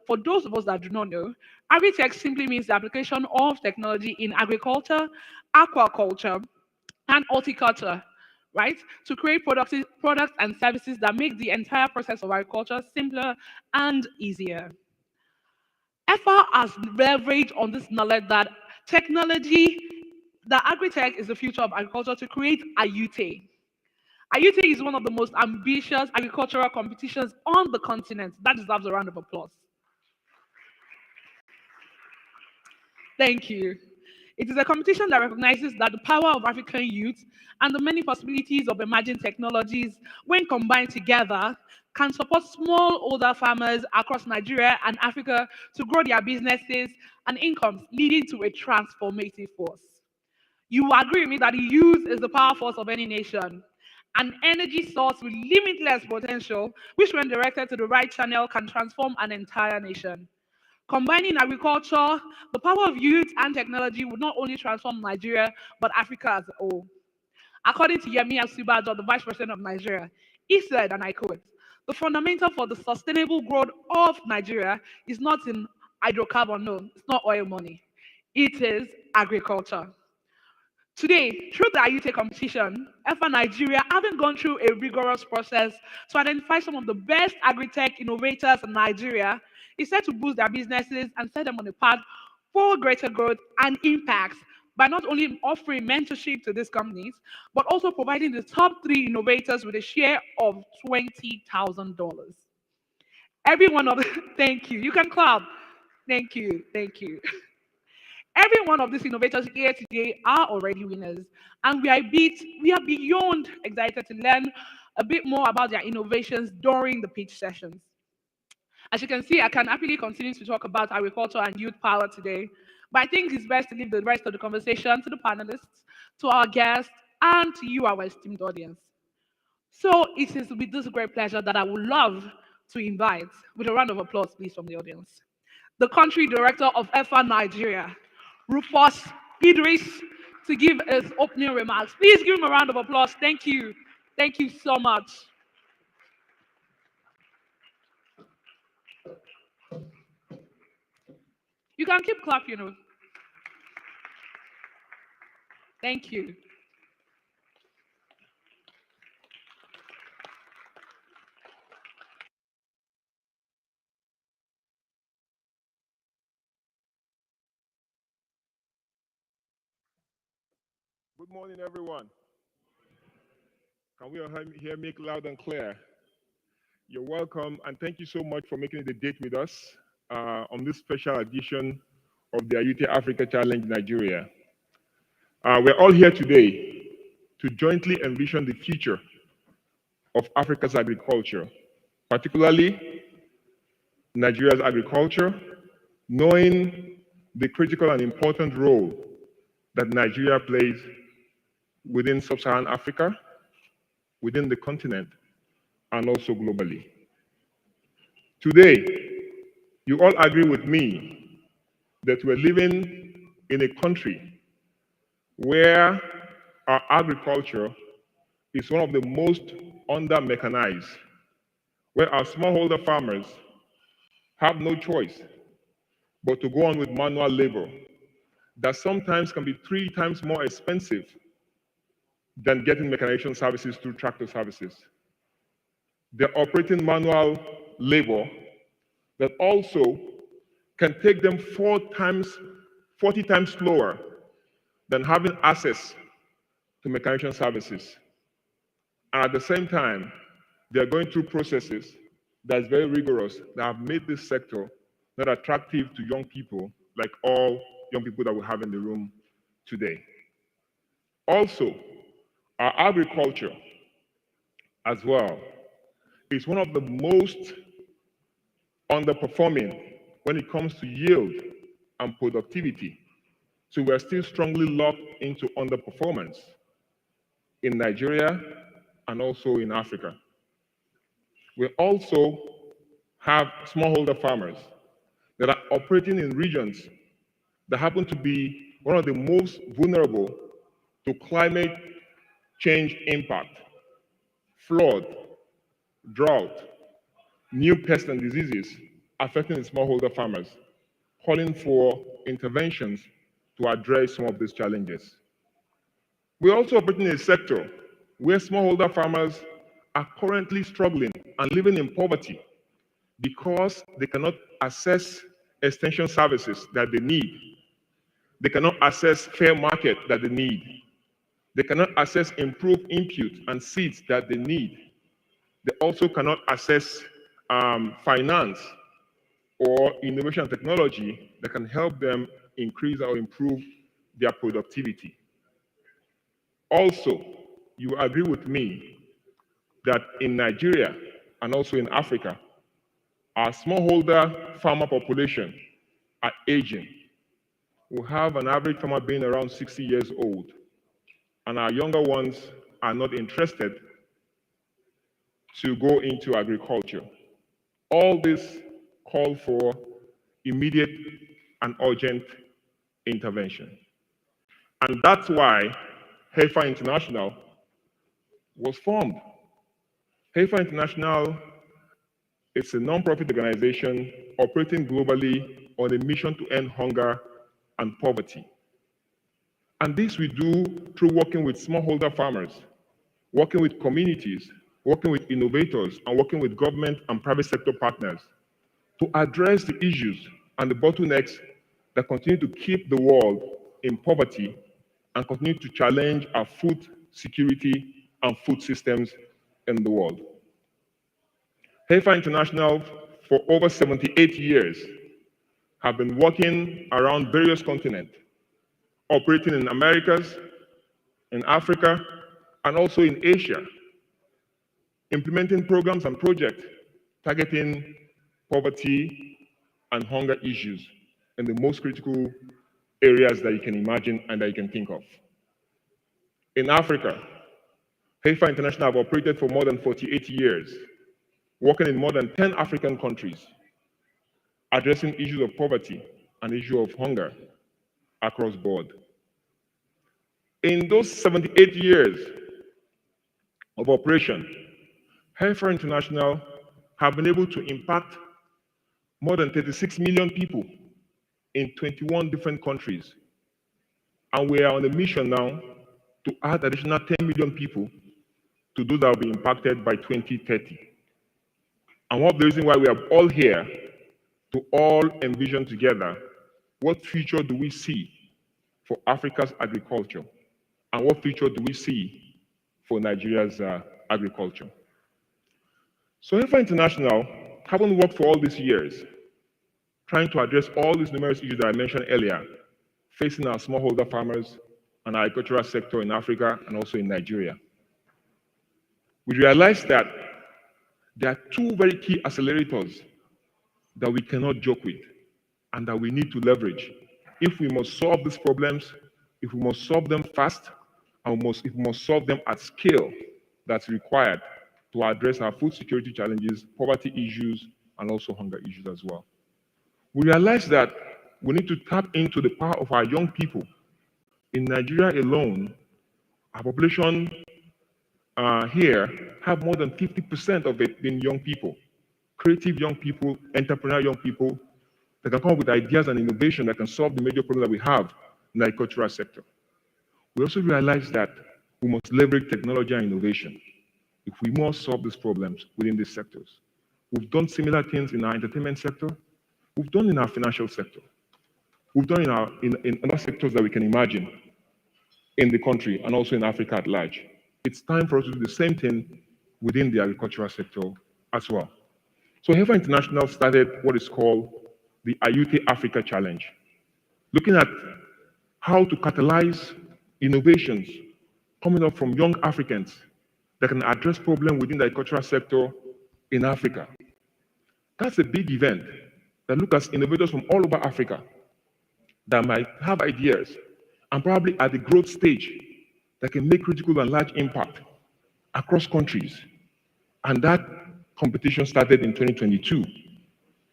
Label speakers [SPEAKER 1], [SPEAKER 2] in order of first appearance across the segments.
[SPEAKER 1] for those of us that do not know, agri-tech simply means the application of technology in agriculture, aquaculture, and horticulture, right? To create products and services that make the entire process of agriculture simpler and easier. EFA has leveraged on this knowledge that technology, that agri-tech is the future of agriculture to create AYuTe. AYuTe is one of the most ambitious agricultural competitions on the continent. That deserves a round of applause. Thank you. It is a competition that recognizes that the power of African youth and the many possibilities of emerging technologies, when combined together, can support smallholder farmers across Nigeria and Africa to grow their businesses and incomes, leading to a transformative force. You will agree with me that the youth is the power force of any nation, an energy source with limitless potential, which, when directed to the right channel, can transform an entire nation. Combining agriculture, the power of youth and technology would not only transform Nigeria, but Africa as a whole. According to Yemi Asubajo, the Vice President of Nigeria, he said, and I quote, the fundamental for the sustainable growth of Nigeria is not in hydrocarbon, no, it's not oil money. It is agriculture. Today, through the AYuTe competition, EFA Nigeria, having gone through a rigorous process to identify some of the best agri-tech innovators in Nigeria, is set to boost their businesses and set them on a path for greater growth and impacts by not only offering mentorship to these companies, but also providing the top 3 innovators with a share of $20,000. Every one of them, thank you. You can clap. Thank you. Thank you. Every one of these innovators here today are already winners, and we are beyond excited to learn a bit more about their innovations during the pitch sessions. As you can see, I can happily continue to talk about agriculture and youth power today, but I think it's best to leave the rest of the conversation to the panelists, to our guests, and to you, our esteemed audience. So it is with this great pleasure that I would love to invite, with a round of applause, please, from the audience, the country director of EFA Nigeria, Rufus Idris, to give his opening remarks. Please give him a round of applause. Thank you. Thank you so much. You can keep clapping. Thank you.
[SPEAKER 2] Good morning, everyone. Can we all hear me loud and clear? You're welcome, and thank you so much for making the date with us on this special edition of the AYuTe Africa Challenge Nigeria. We're all here today to jointly envision the future of Africa's agriculture, particularly Nigeria's agriculture, knowing the critical and important role that Nigeria plays within sub-Saharan Africa, within the continent, and also globally. Today, you all agree with me that we're living in a country where our agriculture is one of the most under-mechanized, where our smallholder farmers have no choice but to go on with manual labor that sometimes can be 3 times more expensive than getting mechanization services through tractor services. They're operating manual labor that also can take them 40 times slower than having access to mechanization services. And at the same time, they're going through processes that's very rigorous that have made this sector not attractive to young people like all young people that we have in the room today. Also, our agriculture as well is one of the most underperforming when it comes to yield and productivity. So we're still strongly locked into underperformance in Nigeria and also in Africa. We also have smallholder farmers that are operating in regions that happen to be one of the most vulnerable to climate change impact, flood, drought, new pests and diseases, affecting the smallholder farmers, calling for interventions to address some of these challenges. We're also operating in a sector where smallholder farmers are currently struggling and living in poverty because they cannot access extension services that they need. They cannot access fair market that they need. They cannot access improved input and seeds that they need. They also cannot access finance or innovation and technology that can help them increase or improve their productivity. Also, you agree with me that in Nigeria and also in Africa, our smallholder farmer population are aging. We have an average farmer being around 60 years old, and our younger ones are not interested to go into agriculture. All this call for immediate and urgent intervention. And that's why HEFA International was formed. HEFA International is a non-profit organization operating globally on a mission to end hunger and poverty. And this we do through working with smallholder farmers, working with communities, working with innovators, and working with government and private sector partners to address the issues and the bottlenecks that continue to keep the world in poverty and continue to challenge our food security and food systems in the world. HEFA International, for over 78 years, have been working around various continents, operating in Americas, in Africa, and also in Asia, implementing programs and projects targeting poverty and hunger issues in the most critical areas that you can imagine and that you can think of. In Africa, HEFA International have operated for more than 48 years, working in more than 10 African countries, addressing issues of poverty and issue of hunger across board. In those 78 years of operation, HEFA International have been able to impact more than 36 million people in 21 different countries. And we are on a mission now to add additional 10 million people to those that will be impacted by 2030. And one of the reasons why we are all here to all envision together what future do we see for Africa's agriculture and what future do we see for Nigeria's agriculture. So HEFA International haven't worked for all these years trying to address all these numerous issues that I mentioned earlier facing our smallholder farmers and our agricultural sector in Africa and also in Nigeria. We realized that there are two very key accelerators that we cannot joke with and that we need to leverage if we must solve these problems, if we must solve them fast, and if we must solve them at scale that's required to address our food security challenges, poverty issues, and also hunger issues as well. We realize that we need to tap into the power of our young people. In Nigeria alone, our population here have more than 50% of it being young people, creative young people, entrepreneurial young people that can come up with ideas and innovation that can solve the major problems that we have in the agricultural sector. We also realize that we must leverage technology and innovation if we must solve these problems within these sectors. We've done similar things in our entertainment sector. We've done in our financial sector. We've done in other sectors that we can imagine in the country and also in Africa at large. It's time for us to do the same thing within the agricultural sector as well. So HEFA International started what is called the AYuTe Africa Challenge, looking at how to catalyze innovations coming up from young Africans that can address problems within the agricultural sector in Africa. That's a big event that looks at innovators from all over Africa that might have ideas and probably at the growth stage that can make critical and large impact across countries. And that competition started in 2022,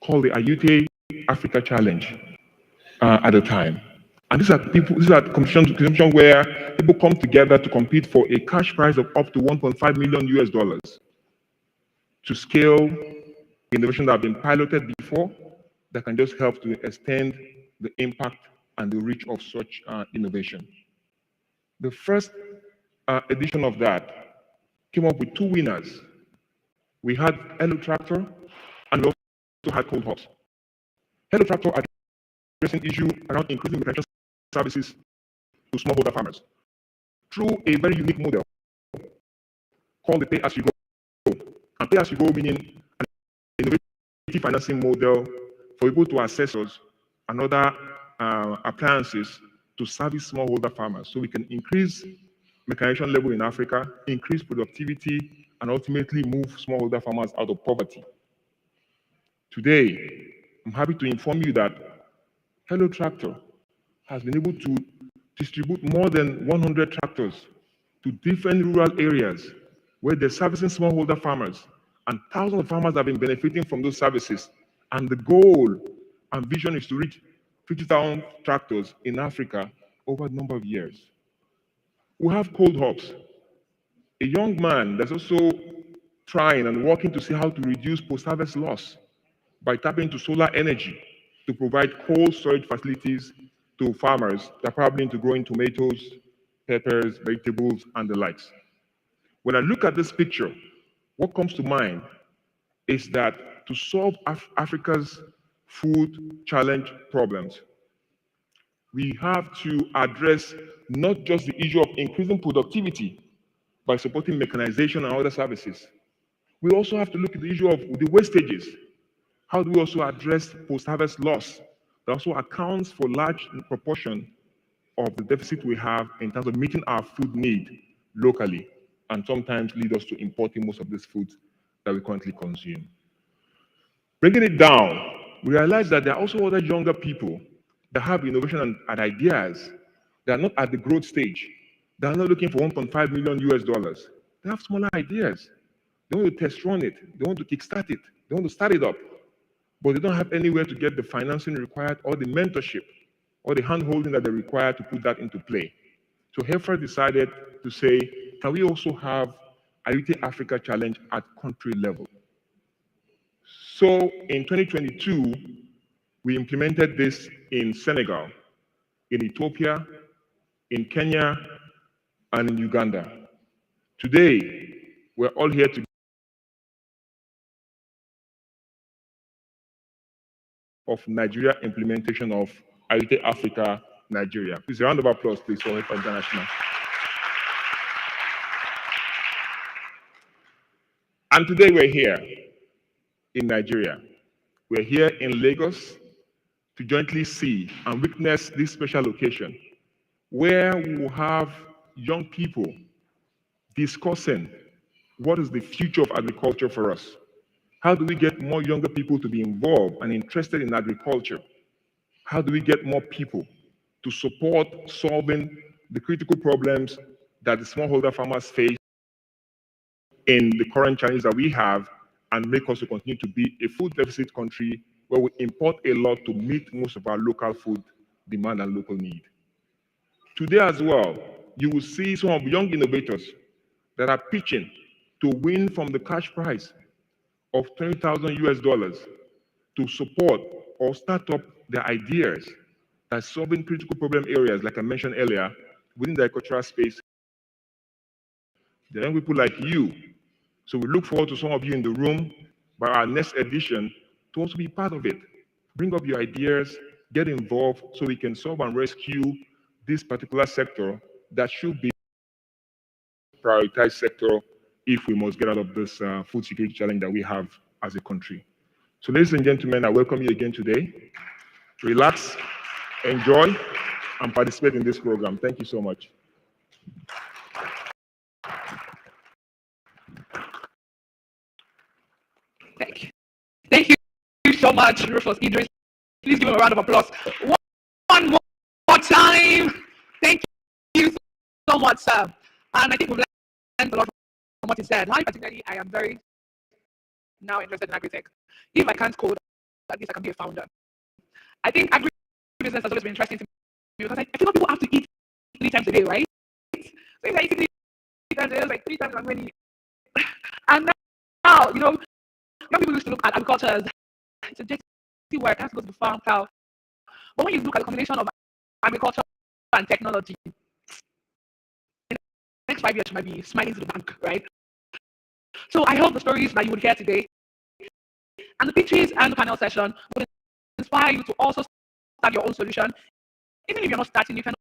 [SPEAKER 2] called the AYuTe Africa Challenge at the time. And these are competitions where people come together to compete for a cash prize of up to $1.5 million US to scale innovations that have been piloted before that can just help to extend the impact and the reach of such innovation. The first edition of that came up with two winners. We had Hello Tractor and we also had Cold Hops. Hello Tractor addressing issue around increasing mechanization services to smallholder farmers through a very unique model called the pay-as-you-go. And pay-as-you-go meaning an innovative financing model for people to assessors and other appliances to service smallholder farmers so we can increase mechanization level in Africa, increase productivity, and ultimately move smallholder farmers out of poverty. Today, I'm happy to inform you that Hello Tractor has been able to distribute more than 100 tractors to different rural areas where they're servicing smallholder farmers, and thousands of farmers have been benefiting from those services. And the goal and vision is to reach 50,000 tractors in Africa over a number of years. We have Cold Hops, a young man that's also trying and working to see how to reduce post-harvest loss by tapping into solar energy to provide cold storage facilities to farmers that are probably into growing tomatoes, peppers, vegetables, and the likes. When I look at this picture, what comes to mind is that to solve Africa's food challenge problems, we have to address not just the issue of increasing productivity by supporting mechanization and other services. We also have to look at the issue of the wastages. How do we also address post-harvest loss that also accounts for large proportion of the deficit we have in terms of meeting our food need locally, and sometimes lead us to importing most of this food that we currently consume. Breaking it down, we realize that there are also other younger people that have innovation and ideas that are not at the growth stage. They are not looking for 1.5 million US dollars. They have smaller ideas. They want to test run it. They want to kickstart it. They want to start it up. But they don't have anywhere to get the financing required or the mentorship or the hand-holding that they require to put that into play. So Helfer decided to say, can we also have AYuTe Africa Challenge at country level? So in 2022, we implemented this in Senegal, in Ethiopia, in Kenya, and in Uganda. Today, we're all here to of Nigeria implementation of AYuTe Africa Nigeria. Please, a round of applause, please, for Helfer International. And today we're here in Nigeria. We're here in Lagos to jointly see and witness this special occasion where we will have young people discussing what is the future of agriculture for us. How do we get more younger people to be involved and interested in agriculture? How do we get more people to support solving the critical problems that the smallholder farmers face in the current challenges that we have, and make us to continue to be a food deficit country where we import a lot to meet most of our local food demand and local need. Today as well, you will see some of young innovators that are pitching to win from the cash prize of 20,000 US dollars to support or start up their ideas that solving critical problem areas, like I mentioned earlier, within the agricultural space. The young people like you. So we look forward to some of you in the room by our next edition to also be part of it. Bring up your ideas, get involved so we can solve and rescue this particular sector that should be a prioritized sector if we must get out of this food security challenge that we have as a country. So ladies and gentlemen, I welcome you again today. Relax, enjoy, and participate in this program. Thank you so much.
[SPEAKER 1] Thank you so much, Rufus Idris. Please give him a round of applause. One more time. Thank you so much, sir. And I think we've learned a lot from what he said. Why particularly, I am very now interested in agri-tech. If I can't code, at least I can be a founder. I think agri-business has always been interesting to me because I feel like people have to eat 3 times a day, right? So if I eat 3 times a day, it's like 3 times as many. And now, young people used to look at agriculture as it's a dirty work, I have to go to the farm, cow. But when you look at the combination of agriculture and technology, in the next 5 years, you might be smiling to the bank, right? So I hope the stories that you would hear today and the pitches and the panel session would inspire you to also start your own solution. Even if you're not starting, you can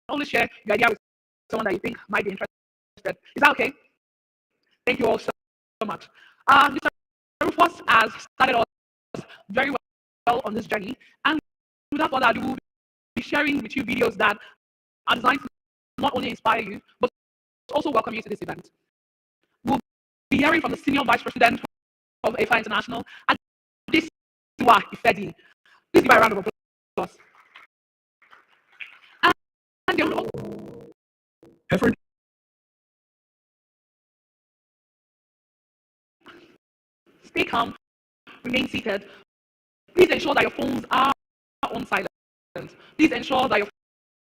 [SPEAKER 1] always share your idea with someone that you think might be interested. Is that okay? Thank you all so much. Mr. Rufus has started us very well on this journey, and without further ado, we'll be sharing with you videos that are designed to not only inspire you, but also welcome you to this event. We'll be hearing from the Senior Vice President of AFA International, Adesiwa Ifedi. Please give her a round of applause. And
[SPEAKER 3] Effort.
[SPEAKER 1] Stay calm, remain seated. Please ensure that your phones are on silent. Please ensure that your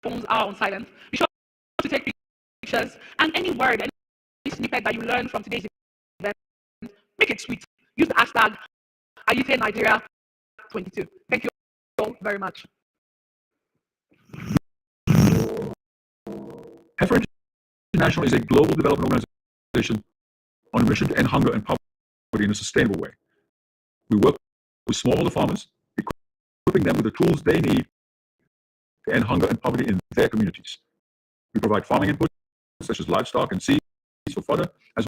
[SPEAKER 1] phones are on silent. Be sure to take pictures, and any word, any snippet that you learn from today's event, make it sweet. Use the hashtag AYuTe Nigeria 22. Thank you all very much.
[SPEAKER 3] Effort International is a global development organization on a mission to end hunger and poverty in a sustainable way. We work with smallholder farmers, equipping them with the tools they need to end hunger and poverty in their communities. We provide farming inputs such as livestock and seeds for fodder, as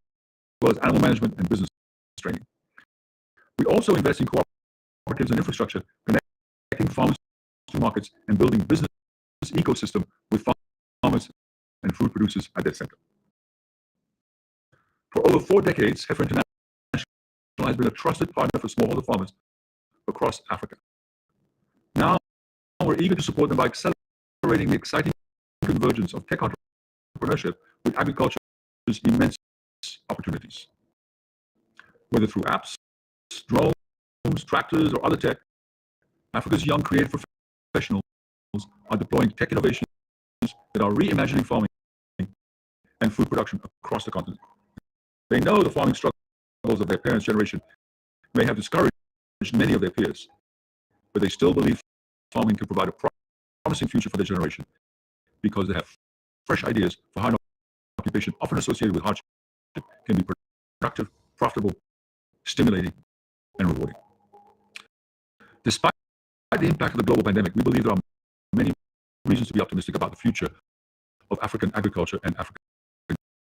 [SPEAKER 3] well as animal management and business training. We also invest in cooperatives and infrastructure, connecting farmers to markets and building business ecosystem with farmers and food producers at their center. For over 4 decades, Heifer International has been a trusted partner for smallholder farmers across Africa. Now, we're eager to support them by accelerating the exciting convergence of tech entrepreneurship with agriculture's immense opportunities. Whether through apps, drones, tractors, or other tech, Africa's young creative professionals are deploying tech innovations that are reimagining farming and food production across the continent. They know the farming struggles of their parents' generation may have discouraged many of their peers, but they still believe farming can provide a promising future for their generation because they have fresh ideas for how an occupation often associated with hardship can be productive, profitable, stimulating, and rewarding. Despite the impact of the global pandemic, we believe there are many reasons to be optimistic about the future of African agriculture and African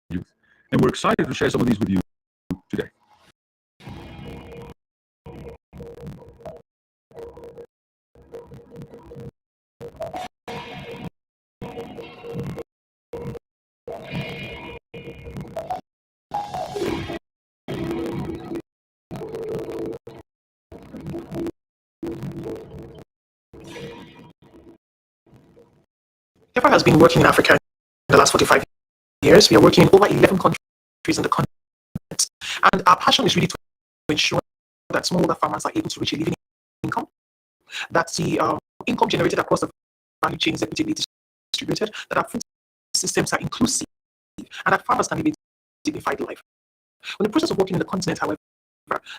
[SPEAKER 3] youth. And we're excited to share some of these with you today.
[SPEAKER 4] Heifer has been working in Africa in the last 45 years. We are working in over 11 countries in the continent. And our passion is really to ensure that smallholder farmers are able to reach a living income, that the income generated across the value chain is equitably distributed, that our food systems are inclusive, and that farmers can live a dignified life. In the process of working in the continent, however,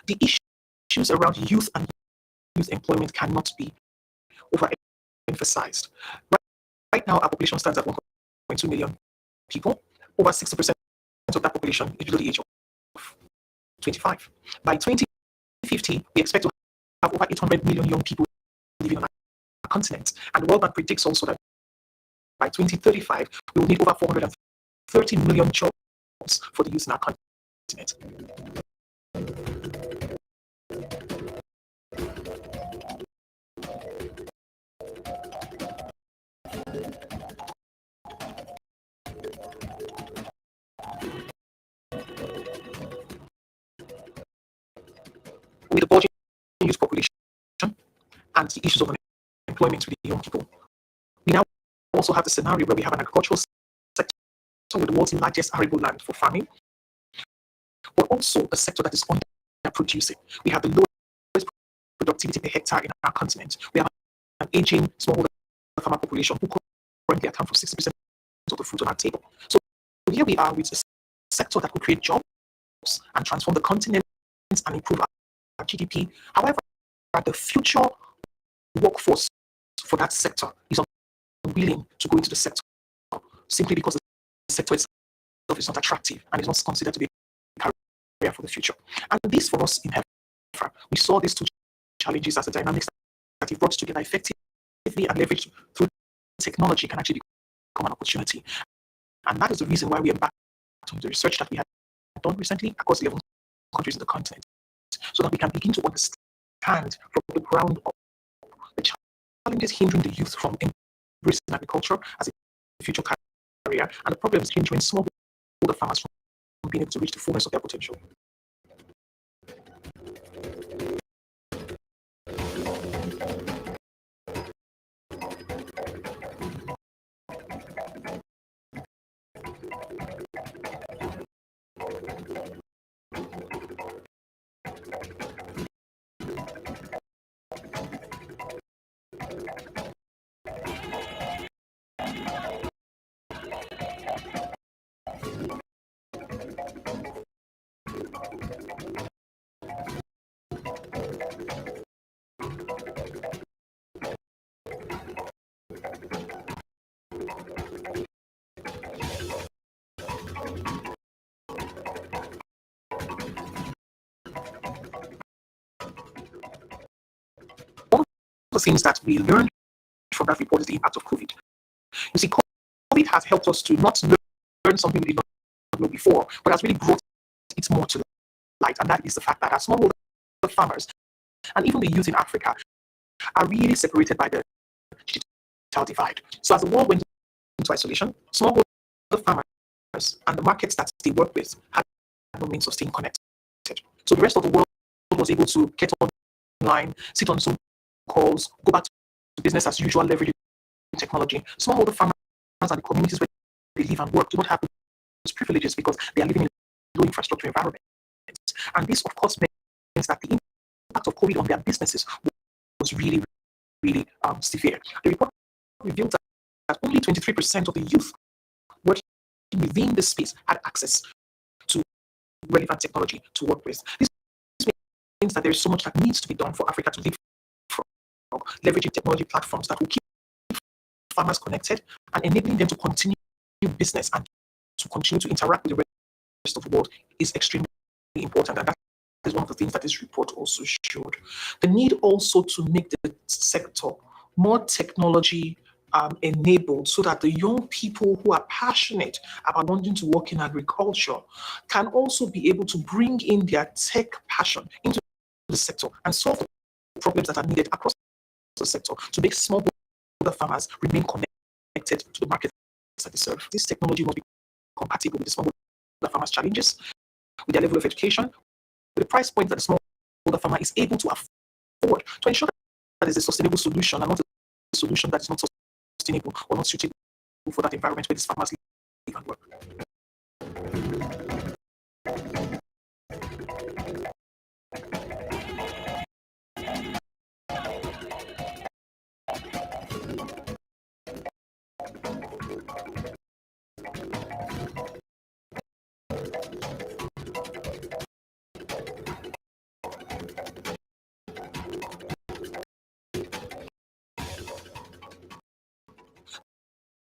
[SPEAKER 4] the issues around youth and youth employment cannot be overemphasized. Right now, our population stands at 1.2 million people. Over 60% of that population is below the age of 25. By 2050, we expect to have over 800 million young people living on our continent. And the World Bank predicts also that by 2035, we will need over 430 million jobs for the youth in our continent. With the bulging youth population and the issues of unemployment with the young people, we now also have the scenario where we have an agricultural sector with the world's largest arable land for farming, but also a sector that is underproducing. We have the lowest productivity per hectare in our continent. We have an aging smallholder farmer population who currently account for 60% of the food on our table. So here we are with a sector that could create jobs and transform the continent and improve GDP. However, the future workforce for that sector is unwilling to go into the sector simply because the sector itself is not attractive and is not considered to be a career for the future. And this for us in HEFRA, we saw these two challenges as the dynamics that if brought together effectively and leveraged through technology can actually become an opportunity. And that is the reason why we embarked on the research that we had done recently across 11 countries in the continent, so that we can begin to understand from the ground up the challenges hindering the youth from embracing agriculture as a future career and the problems hindering smallholder farmers from being able to reach the fullness of their potential. The things that we learned from that report is the impact of COVID. You see, COVID has helped us to not learn something we did not know before, but has really brought it more to light, and that is the fact that our smallholder farmers and even the youth in Africa are really separated by the digital divide. So as the world went into isolation, smallholder farmers and the markets that they work with had no means of staying connected. So the rest of the world was able to get online, sit on Zoom calls, go back to business as usual, leveraging technology. Smallholder farmers and the communities where they live and work do not have those privileges because they are living in low infrastructure environments. And this, of course, means that the impact of COVID on their businesses was really, really severe. The report revealed that only 23% of the youth working within this space had access to relevant technology to work with. This means that there is so much that needs to be done for Africa to live from, leveraging technology platforms that will keep farmers connected and enabling them to continue business and to continue to interact with the rest of the world is extremely important. And that is one of the things that this report also showed. The need also to make the sector more technology enabled so that the young people who are passionate about wanting to work in agriculture can also be able to bring in their tech passion into the sector and solve the problems that are needed across the sector to make smallholder farmers remain connected to the markets that they serve. This technology must be compatible with the smallholder farmers' challenges, with their level of education, with the price point that the smallholder farmer is able to afford, to ensure that there's a sustainable solution and not a solution that is not sustainable or not suitable for that environment where these farmers live and work.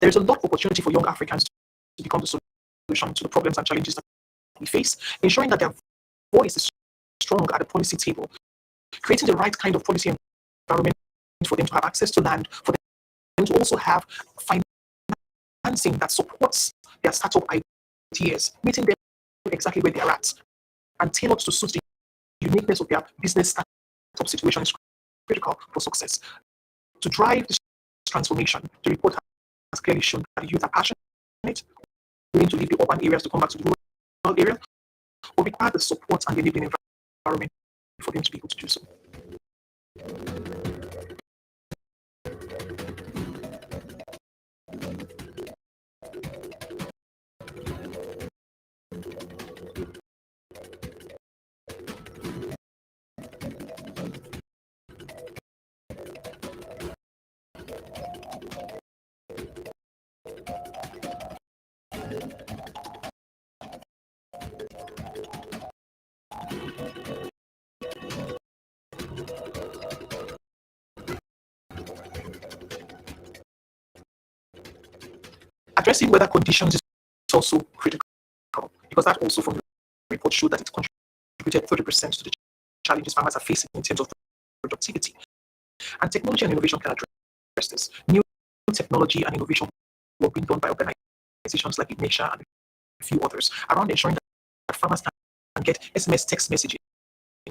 [SPEAKER 4] There is a lot of opportunity for young Africans to become the solution to the problems and challenges that we face, ensuring that their voice is strong at the policy table, creating the right kind of policy environment for them to have access to land, for them to also have financing that supports their startup ideas, meeting them exactly where they are at, and tailored to suit the uniqueness of their business startup situation is critical for success. To drive this transformation, the report has clearly shown that the youth are passionate, willing to leave the urban areas to come back to the rural areas, but require the support and the enabling environment for them to be able to do so. Addressing weather conditions is also critical, because that also from the report showed that it contributed 30% to the challenges farmers are facing in terms of productivity. And technology and innovation can address this. New technology and innovation work being done by organizations like Ignition and a few others around ensuring that farmers can get SMS text messaging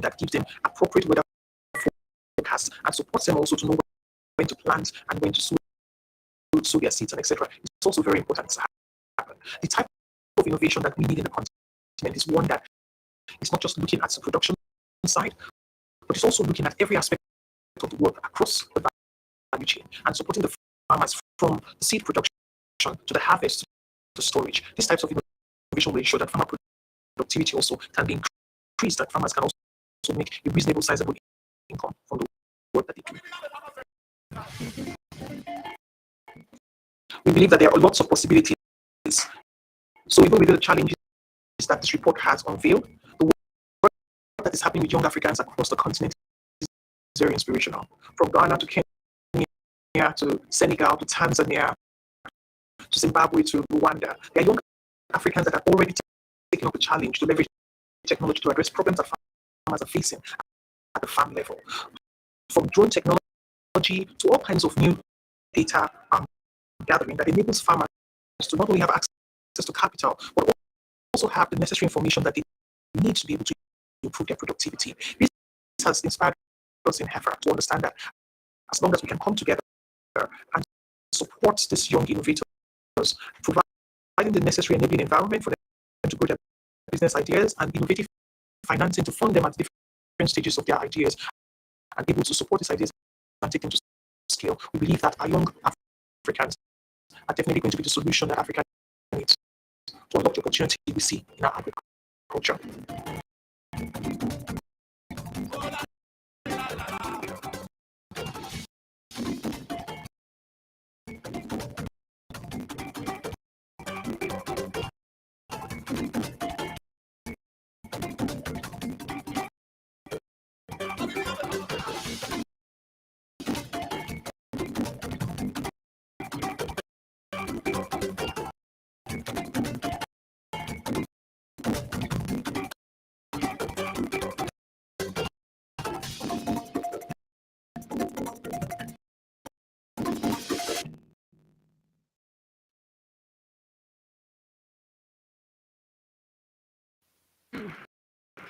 [SPEAKER 4] that gives them appropriate weather forecasts and supports them also to know when to plant and when to sow their seeds and etc. It's also very important to happen. The type of innovation that we need in the continent is one that is not just looking at the production side, but it's also looking at every aspect of the work across the value chain and supporting the farmers from the seed production to the harvest to storage. These types of innovation will ensure that farmer productivity also can be increased, that farmers can also make a reasonable, sizable income from the work that they do. We believe that there are lots of possibilities. So even with the challenges that this report has unveiled, the work that is happening with young Africans across the continent is very inspirational. From Ghana to Kenya to Senegal to Tanzania to Zimbabwe to Rwanda, there are young Africans that are already taking up the challenge to leverage technology to address problems that farmers are facing at the farm level. From drone technology to all kinds of new data gathering that enables farmers to not only have access to capital, but also have the necessary information that they need to be able to improve their productivity. This has inspired us in Heifer to understand that as long as we can come together and support these young innovators, providing the necessary enabling environment for them to grow their business ideas and innovative financing to fund them at different stages of their ideas and able to support these ideas and take them to scale, we believe that our young Africans are definitely going to be the solution that Africa needs to unlock the opportunity we see in our agriculture.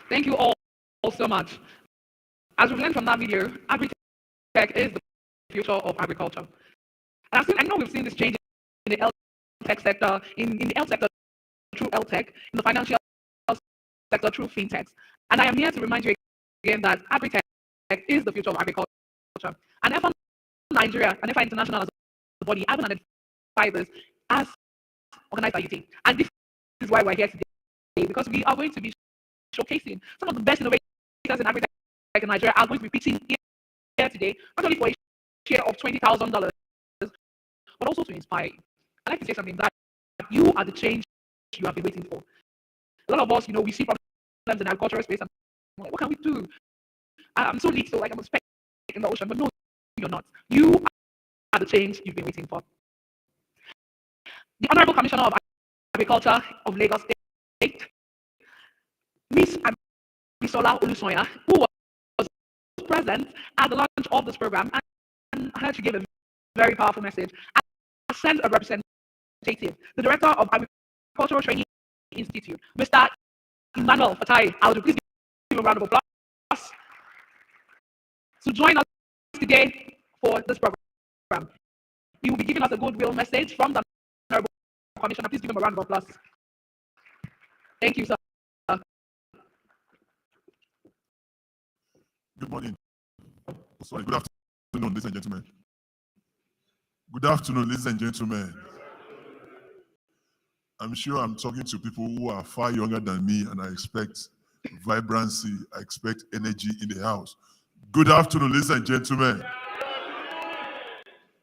[SPEAKER 1] Thank you all so much. As we've learned from that video, agri-tech is the future of agriculture. And I know we've seen this change in the tech sector, in the health sector through tech, in the financial sector through fintechs. And I am here to remind you again that agri-tech is the future of agriculture. And EFA Nigeria and EFA International as a body haven't identified this as organized by AYuTe. And this is why we're here today, because we are going to be showcasing some of the best innovators in agri-tech in Nigeria are going to be pitching here today, not only for a share of $20,000, but also to inspire you. I'd like to say something that you are the change you have been waiting for. A lot of us, we see problems in agricultural space and we're like, what can we do? I'm so little, like I'm a speck in the ocean, but no, you're not. You are the change you've been waiting for. The Honorable Commissioner of Agriculture of Lagos State, Miss Bisola Olusoya, who was present at the launch of this program and had to give a very powerful message, and sent a representative, the Director of Agricultural Training Institute, Mr. Emmanuel Fatai. I would please give a round of applause to join us today for this program. He will be giving us a goodwill message from the Honorable Commissioner. Please give him a round of applause. Thank you, sir.
[SPEAKER 5] Good morning. Sorry, good afternoon, ladies and gentlemen. Good afternoon, ladies and gentlemen. I'm sure I'm talking to people who are far younger than me, and I expect vibrancy, I expect energy in the house. Good afternoon, ladies and gentlemen.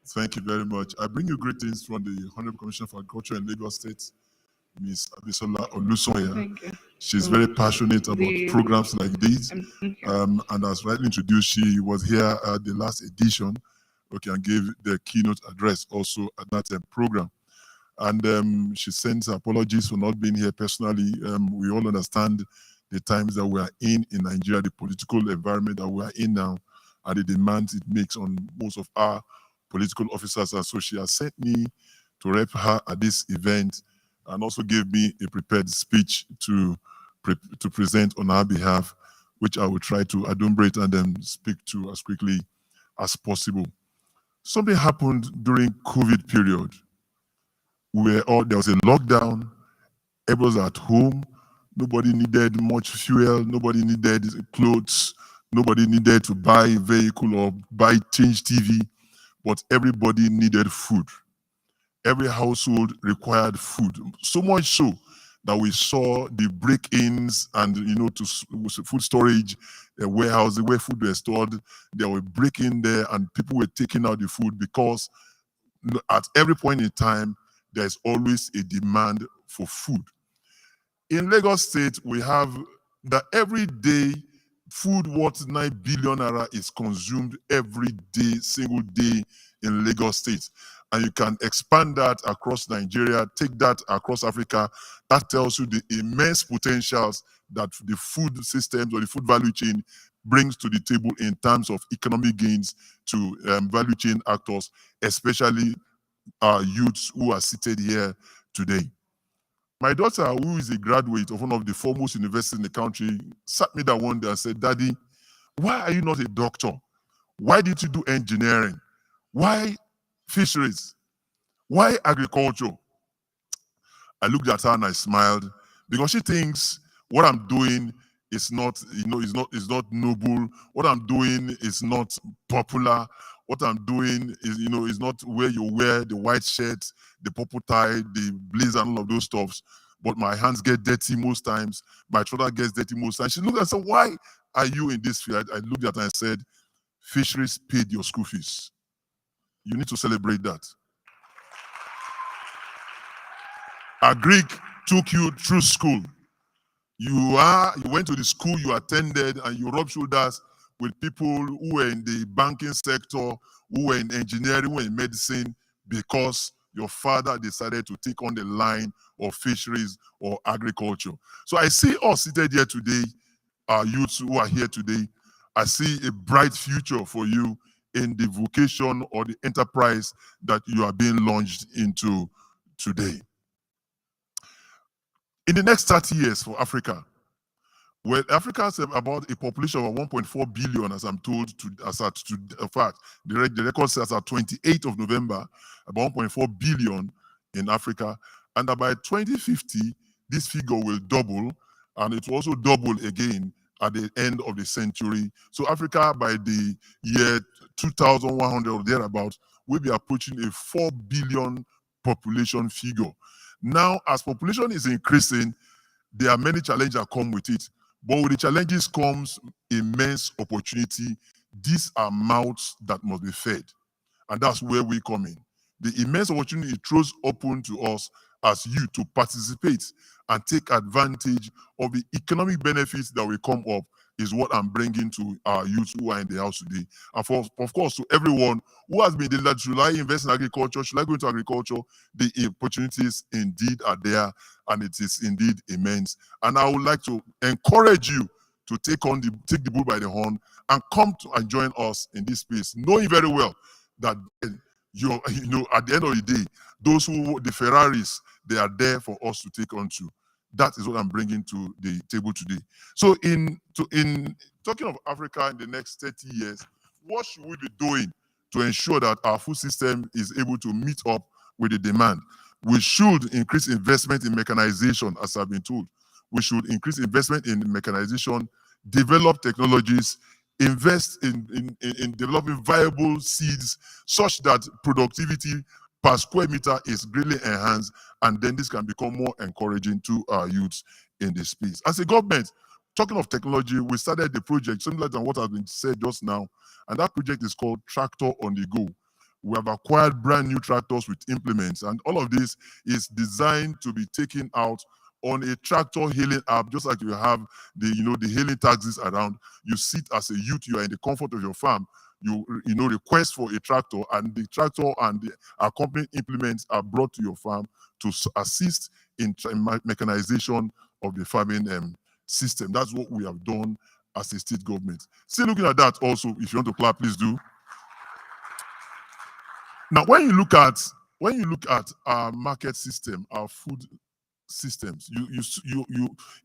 [SPEAKER 5] Thank you very much. I bring you greetings from the Honorable Commissioner for Agriculture in Lagos State, Ms. Abisola Olusoya.
[SPEAKER 1] Thank you.
[SPEAKER 5] She's very passionate about programs like these. And as rightly introduced, she was here at the last edition, and gave the keynote address also at that program. And she sends apologies for not being here personally. We all understand the times that we are in Nigeria, the political environment that we are in now, and the demands it makes on most of our political officers. And so she has sent me to rep her at this event, and also gave me a prepared speech to present on our behalf, which I will try to adumbrate and then speak to as quickly as possible. Something happened during COVID period where there was a lockdown, everyone was at home, nobody needed much fuel, nobody needed clothes, nobody needed to buy a vehicle or change TV, but everybody needed food. Every household required food, so much so that we saw the break-ins and to food storage warehouse where food were stored. They were breaking there and people were taking out the food because at every point in time there's always a demand for food. In Lagos State, we have that every day food worth 9 billion naira is consumed every day, single day in Lagos State. And you can expand that across Nigeria, take that across Africa. That tells you the immense potentials that the food systems or the food value chain brings to the table in terms of economic gains to value chain actors, especially our youths who are seated here today. My daughter, who is a graduate of one of the foremost universities in the country, sat me down one day and said, "Daddy, why are you not a doctor? Why did you do engineering? Why fisheries? Why agriculture?" I looked at her and I smiled because she thinks what I'm doing is not, is not noble. What I'm doing is not popular. What I'm doing is, is not where you wear the white shirt, the purple tie, the blazer, and all of those stuffs. But my hands get dirty most times. My shoulder gets dirty most times. She looked and said, "Why are you in this field?" I looked at her and said, "Fisheries paid your school fees. You need to celebrate that. Agric took you through school. You went to the school you attended and you rubbed shoulders with people who were in the banking sector, who were in engineering, who were in medicine, because your father decided to take on the line of fisheries or agriculture." So I see us seated here today, our youths who are here today. I see a bright future for you in the vocation or the enterprise that you are being launched into today. In the next 30 years for Africa, well, Africa has about a population of 1.4 billion, as I'm told, in fact, the record says at 28th of November, about 1.4 billion in Africa. And that by 2050, this figure will double, and it will also double again at the end of the century. So Africa, by the year 2100 or thereabouts, will be approaching a 4 billion population figure. Now, as population is increasing, there are many challenges that come with it. But with the challenges comes immense opportunity. These are mouths that must be fed. And that's where we come in. The immense opportunity it throws open to us as you to participate and take advantage of the economic benefits that will come up is what I'm bringing to our youth who are in the house today. And of course, to everyone who has been that should I invest in agriculture, should I go into agriculture, the opportunities indeed are there, and it is indeed immense. And I would like to encourage you to take the bull by the horn and come to and join us in this space, knowing very well that at the end of the day, the Ferraris, they are there for us to take on to. That is what I'm bringing to the table today. So in talking of Africa in the next 30 years, what should we be doing to ensure that our food system is able to meet up with the demand? We should increase investment in mechanization, as I've been told. We should increase investment in mechanization, develop technologies, invest in developing viable seeds such that productivity per square meter is greatly enhanced, and then this can become more encouraging to our youths in this space. As a government, talking of technology, we started the project similar to what has been said just now, and that project is called Tractor on the Go. We have acquired brand new tractors with implements, and all of this is designed to be taken out on a tractor hailing app, just like you have the hailing taxis around. You sit as a youth, you are in the comfort of your farm. you know, request for a tractor, and the tractor and the accompanying implements are brought to your farm to assist in mechanization of the farming system. That's what we have done as a state government. Still looking at that also, if you want to clap, please do. Now, when you look at our market system, our food systems,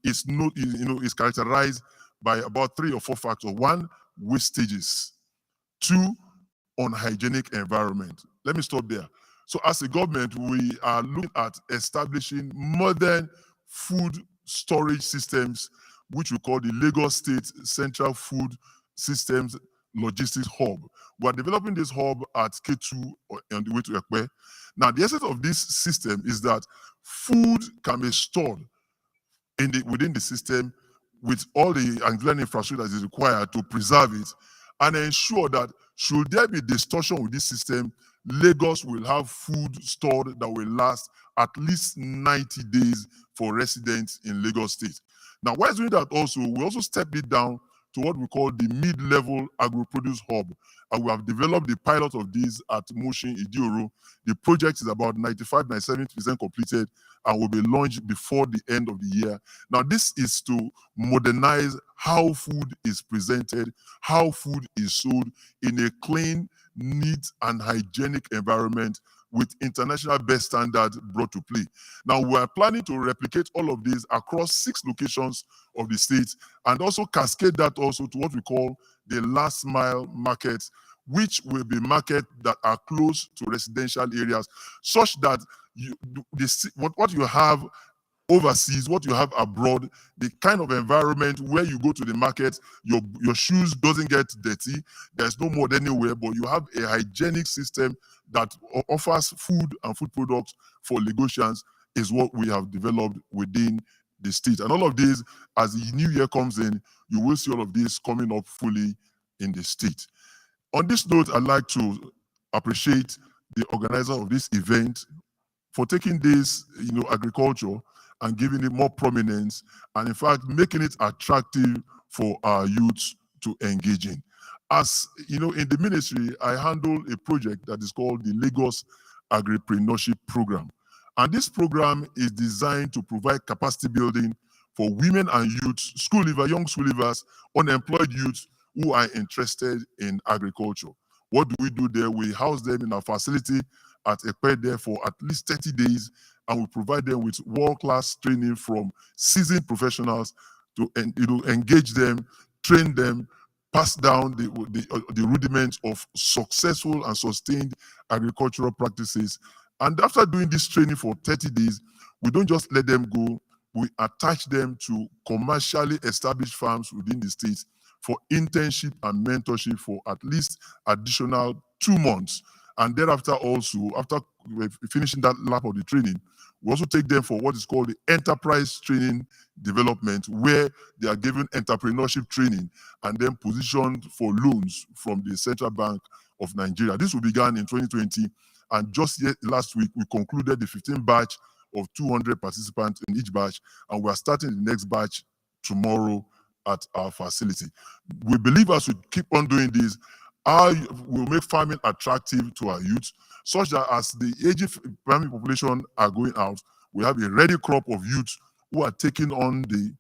[SPEAKER 5] it's not, you know, it's characterized by about 3 or 4 factors. One, wastages. 2, unhygienic environment. Let me stop there. So as a government, we are looking at establishing modern food storage systems, which we call the Lagos State Central Food Systems Logistics Hub. We are developing this hub at K2 on the way to Ekpe. Now, the essence of this system is that food can be stored within the system with all the auxiliary infrastructure that is required to preserve it and ensure that should there be distortion with this system, Lagos will have food stored that will last at least 90 days for residents in Lagos State. Now, while doing that also, we also stepped it down to what we call the mid-level agro-produce hub. And we have developed the pilot of this at Mushin Idioro. The project is about 95-97% completed and will be launched before the end of the year. Now, this is to modernize how food is presented, how food is sold in a clean, neat, and hygienic environment with international best standards brought to play. Now, we are planning to replicate all of these across 6 locations of the state and also cascade that also to what we call the last mile markets, which will be markets that are close to residential areas, such that what you have overseas, what you have abroad, the kind of environment where you go to the market, your shoes doesn't get dirty, there's no mud anywhere, but you have a hygienic system that offers food and food products for Lagosians is what we have developed within the state. And all of this, as the new year comes in, you will see all of this coming up fully in the state. On this note, I'd like to appreciate the organizer of this event for taking this, you know, agriculture and giving it more prominence, and in fact, making it attractive for our youths to engage in. As you know, in the ministry, I handle a project that is called the Lagos Agripreneurship Program. And this program is designed to provide capacity building for women and youths, young school leavers, unemployed youths who are interested in agriculture. What do we do there? We house them in our facility at Ekpe there for at least 30 days, and we provide them with world-class training from seasoned professionals to engage them, train them, pass down the rudiments of successful and sustained agricultural practices. And after doing this training for 30 days, we don't just let them go, we attach them to commercially established farms within the state for internship and mentorship for at least additional 2 months. And thereafter also, after finishing that lap of the training, we also take them for what is called the enterprise training development, where they are given entrepreneurship training and then positioned for loans from the Central Bank of Nigeria. This will begin in 2020. And just last week, we concluded the 15th batch of 200 participants in each batch. And we are starting the next batch tomorrow at our facility. We believe as we keep on doing this, will make farming attractive to our youth, such that as the aging farming population are going out, we have a ready crop of youth who are taking the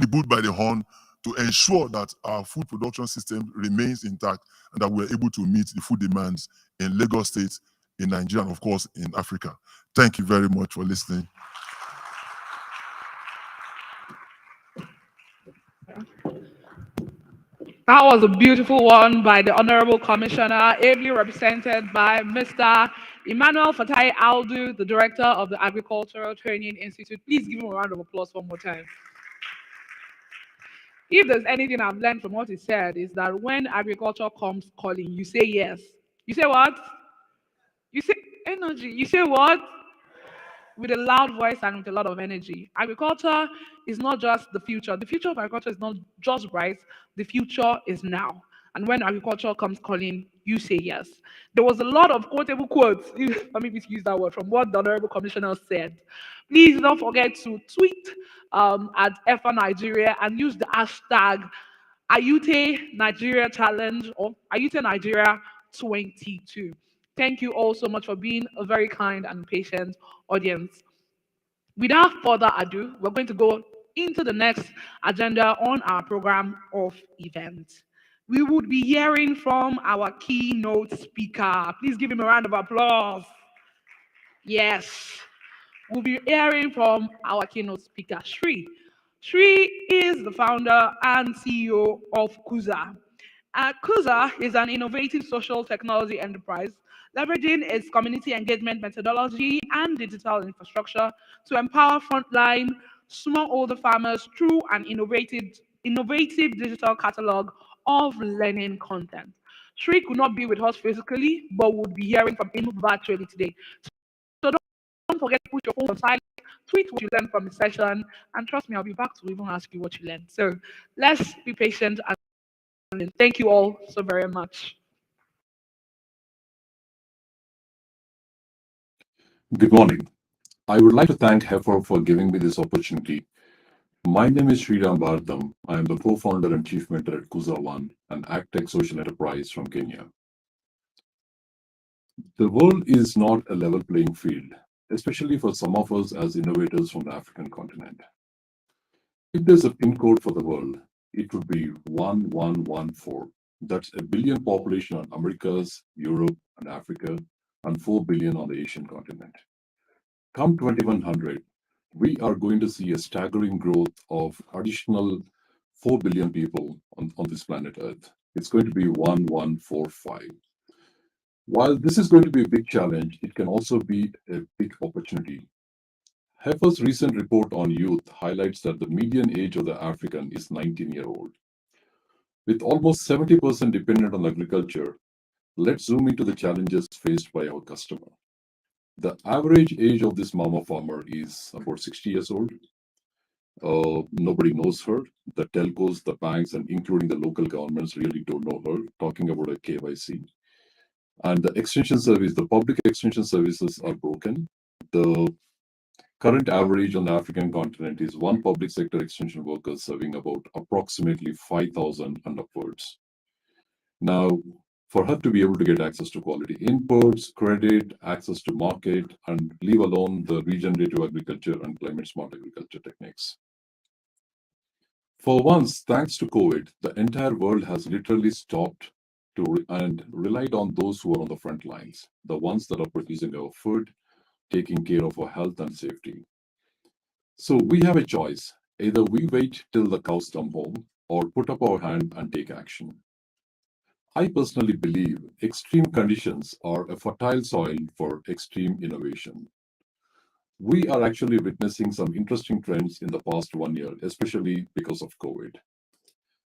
[SPEAKER 5] bull by the horn to ensure that our food production system remains intact and that we're able to meet the food demands in Lagos State, in Nigeria, and of course in Africa. Thank you very much for listening.
[SPEAKER 1] That was a beautiful one by the Honorable Commissioner, ably represented by Mr. Emmanuel Fatai Aldu, the Director of the Agricultural Training Institute. Please give him a round of applause one more time. If there's anything I've learned from what he said, is that when agriculture comes calling, you say yes. You say what? You say energy. You say what? With a loud voice and with a lot of energy. Agriculture is not just the future. The future of agriculture is not just rice. The future is now. And when agriculture comes calling, you say yes. There was a lot of quotable quotes, let me use that word, from what the Honorable Commissioner said. Please don't forget to tweet at FA Nigeria and use the hashtag AYuTe Nigeria Challenge or AYuTe Nigeria 22. Thank you all so much for being a very kind and patient audience. Without further ado, we're going to go into the next agenda on our program of events. We would be hearing from our keynote speaker. Please give him a round of applause. Yes, we'll be hearing from our keynote speaker, Shri. Shri is the founder and CEO of Kuza. Kuza is an innovative social technology enterprise leveraging its community engagement methodology and digital infrastructure to empower frontline smallholder farmers through an innovative digital catalog of learning content. Shri could not be with us physically, but would be hearing from him virtually today. So don't forget to put your phone on silent, tweet what you learned from the session, and trust me, I'll be back to even ask you what you learned. So let's be patient and thank you all so very much.
[SPEAKER 3] Good morning. I would like to thank Heifer for giving me this opportunity. My name is Sriram Bharatham. I am the co-founder and chief mentor at Kuza One, an agtech social enterprise from Kenya. The world is not a level playing field, especially for some of us as innovators from the African continent. If there's a PIN code for the world, it would be 1114. That's a billion population on Americas, Europe, and Africa, and 4 billion on the Asian continent. Come 2100, we are going to see a staggering growth of additional 4 billion people on this planet Earth. It's going to be 1145. While this is going to be a big challenge, it can also be a big opportunity. Heifer's recent report on youth highlights that the median age of the African is 19-year-old. With almost 70% dependent on agriculture, let's zoom into the challenges faced by our customer. The average age of this mama farmer is about 60 years old. Nobody knows her. The telcos, the banks, and including the local governments really don't know her, talking about a KYC. And the extension service, the public extension services are broken. The current average on the African continent is one public sector extension worker serving about approximately 5,000 and upwards. Now, for her to be able to get access to quality inputs, credit, access to market, and leave alone the regenerative agriculture and climate smart agriculture techniques. For once, thanks to COVID, the entire world has literally stopped and relied on those who are on the front lines, the ones that are producing our food, taking care of our health and safety. So we have a choice. Either we wait till the cows come home or put up our hand and take action. I personally believe extreme conditions are a fertile soil for extreme innovation. We are actually witnessing some interesting trends in the past 1 year, especially because of COVID.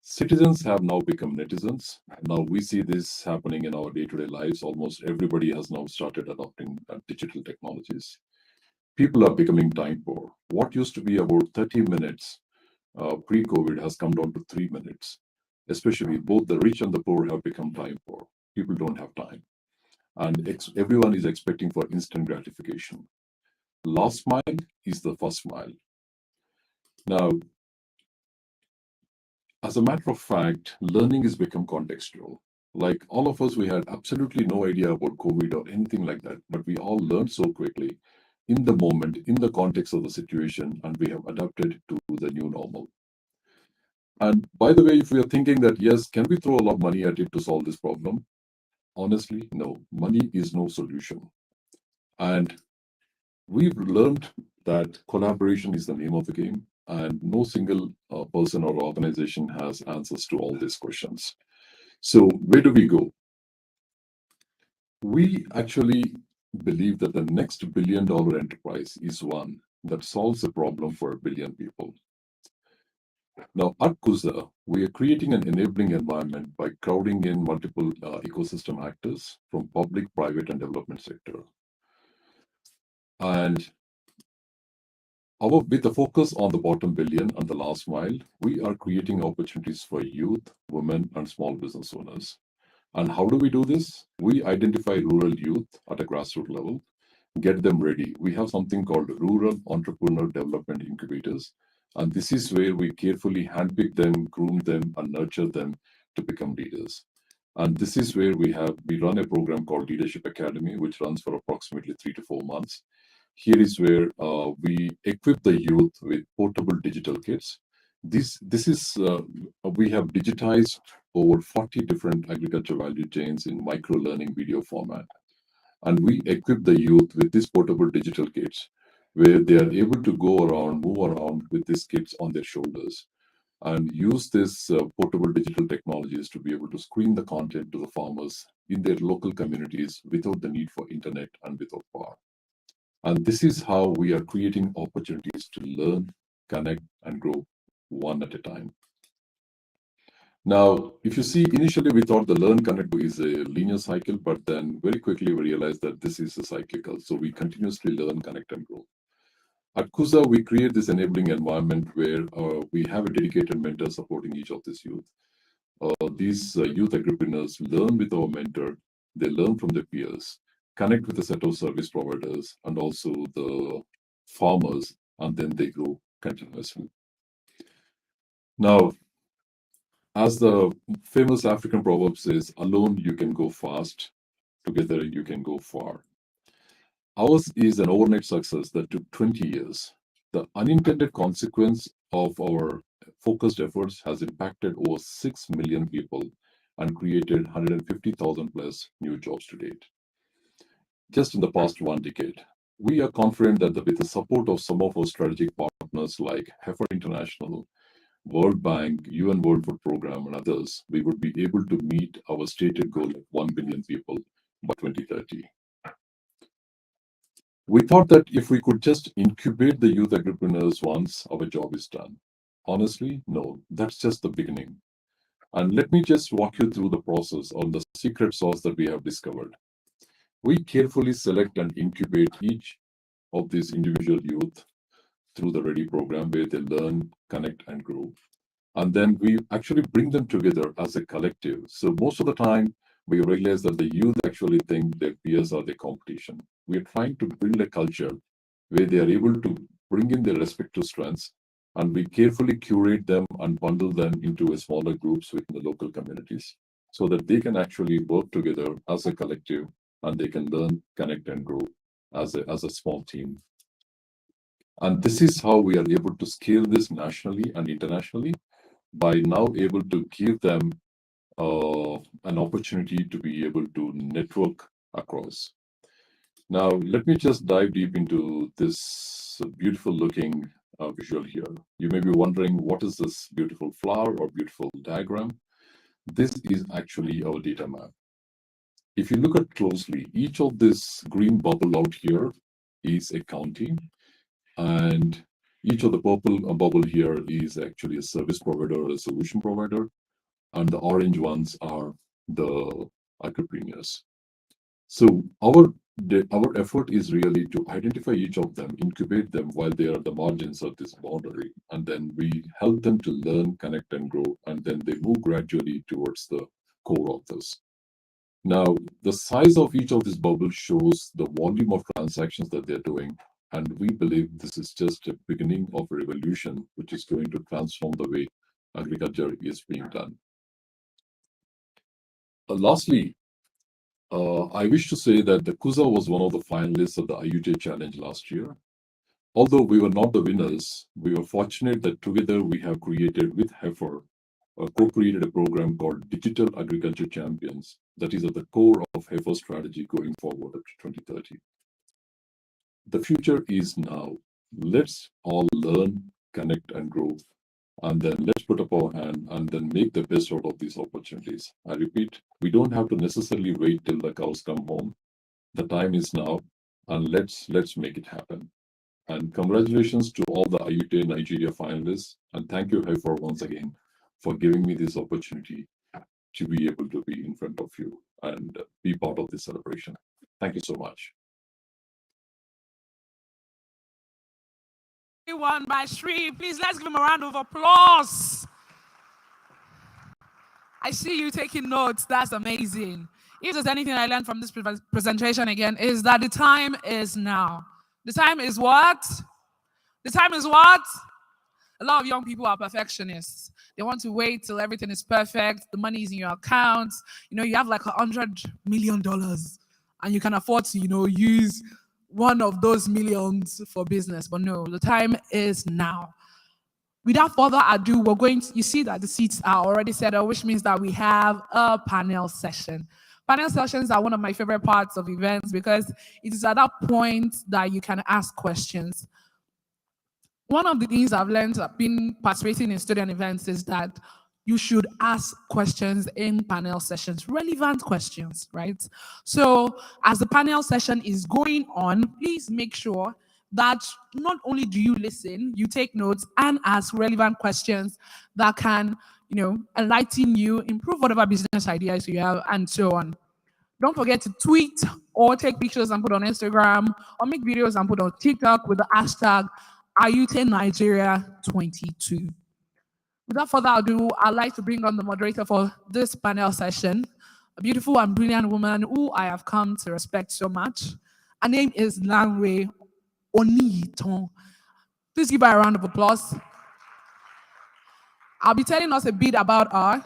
[SPEAKER 3] Citizens have now become netizens. Now we see this happening in our day-to-day lives. Almost everybody has now started adopting digital technologies. People are becoming time poor. What used to be about 30 minutes pre-COVID has come down to 3 minutes. Especially both the rich and the poor have become time poor. People don't have time. And everyone is expecting for instant gratification. Last mile is the first mile. Now, as a matter of fact, learning has become contextual. Like all of us, we had absolutely no idea about COVID or anything like that, but we all learned so quickly in the moment, in the context of the situation, and we have adapted to the new normal. And by the way, if we are thinking that, yes, can we throw a lot of money at it to solve this problem? Honestly, no. Money is no solution. And we've learned that collaboration is the name of the game, and no single person or organization has answers to all these questions. So where do we go? We actually believe that the next billion-dollar enterprise is one that solves a problem for a billion people. Now, at Kuza, we are creating an enabling environment by crowding in multiple ecosystem actors from public, private, and development sector. And with the focus on the bottom billion and the last mile, we are creating opportunities for youth, women, and small business owners. And how do we do this? We identify rural youth at a grassroots level, get them ready. We have something called Rural Entrepreneur Development Incubators, And this is where we carefully handpick them, groom them, and nurture them to become leaders. And this is where we run a program called Leadership Academy, which runs for approximately 3 to 4 months. Here is where we equip the youth with portable digital kits. This is we have digitized over 40 different agriculture value chains in micro learning video format, and we equip the youth with these portable digital kits where they are able to go around, move around with these kits on their shoulders and use this portable digital technologies to be able to screen the content to the farmers in their local communities without the need for internet and without power. And this is how we are creating opportunities to learn, connect, and grow one at a time. Now, if you see, initially we thought the learn, connect, grow is a linear cycle, but then very quickly we realized that this is a cyclical. So we continuously learn, connect, and grow. At Kusa, we create this enabling environment where we have a dedicated mentor supporting each of these youth. These youth entrepreneurs learn with our mentor, they learn from their peers, connect with a set of service providers and also the farmers, and then they grow continuously. Now, as the famous African proverb says, alone you can go fast, together you can go far. Ours is an overnight success that took 20 years. The unintended consequence of our focused efforts has impacted over 6 million people and created 150,000 plus new jobs to date, just in the past 1 decade. We are confident that with the support of some of our strategic partners like Heifer International, World Bank, UN World Food Program, and others, we would be able to meet our stated goal of 1 billion people by 2030. We thought that if we could just incubate the youth entrepreneurs once, our job is done. Honestly, no, that's just the beginning. And let me just walk you through the process on the secret sauce that we have discovered. We carefully select and incubate each of these individual youth through the Ready program where they learn, connect, and grow. And then we actually bring them together as a collective. So most of the time, we realize that the youth actually think their peers are their competition. We are trying to build a culture where they are able to bring in their respective strengths, and we carefully curate them and bundle them into a smaller groups within the local communities so that they can actually work together as a collective and they can learn, connect, and grow as a small team. And this is how we are able to scale this nationally and internationally by now able to give them an opportunity to be able to network across. Now, let me just dive deep into this beautiful looking visual here. You may be wondering, what is this beautiful flower or beautiful diagram? This is actually our data map. If you look at closely, each of this green bubble out here is a county, and each of the purple bubble here is actually a service provider or a solution provider, and the orange ones are the entrepreneurs. So our effort is really to identify each of them, incubate them while they are at the margins of this boundary, and then we help them to learn, connect, and grow, and then they move gradually towards the core of this. Now, the size of each of these bubbles shows the volume of transactions that they're doing, and we believe this is just a beginning of a revolution which is going to transform the way agriculture is being done. Lastly, I wish to say that the Kusa was one of the finalists of the AYuTe challenge last year. Although we were not the winners, we were fortunate that together we have created with Heifer, co-created a program called Digital Agriculture Champions that is at the core of Heifer's strategy going forward up to 2030. The future is now. Let's all learn, connect, and grow, and then let's put up our hand and then make the best out of these opportunities. I repeat, we don't have to necessarily wait till the cows come home. The time is now, and let's make it happen. And congratulations to all the AYuTe Nigeria finalists, and thank you, Heifer, once again for giving me this opportunity to be able to be in front of you and be part of this celebration. Thank you so much.
[SPEAKER 1] Won by Sri. Please let's give him a round of applause. I see you taking notes. That's amazing. If there's anything I learned from this presentation again, is that the time is now. The time is what? The time is what? A lot of young people are perfectionists. They want to wait till everything is perfect, the money is in your account. You have like $100 million and you can afford to, use one of those millions for business. But no, the time is now. Without further ado, you see that the seats are already set up, which means that we have a panel session. Panel sessions are one of my favorite parts of events because it is at that point that you can ask questions. One of the things I've learned being participating in student events is that you should ask questions in panel sessions, relevant questions, right? So as the panel session is going on, please make sure that not only do you listen, you take notes and ask relevant questions that can, enlighten you, improve whatever business ideas you have, and so on. Don't forget to tweet or take pictures and put on Instagram or make videos and put on TikTok with the hashtag AYuTe Nigeria 22. Without further ado, I'd like to bring on the moderator for this panel session, a beautiful and brilliant woman who I have come to respect so much. Her name is Lanre Oniyitan. Please give her a round of applause. I'll be telling us a bit about her.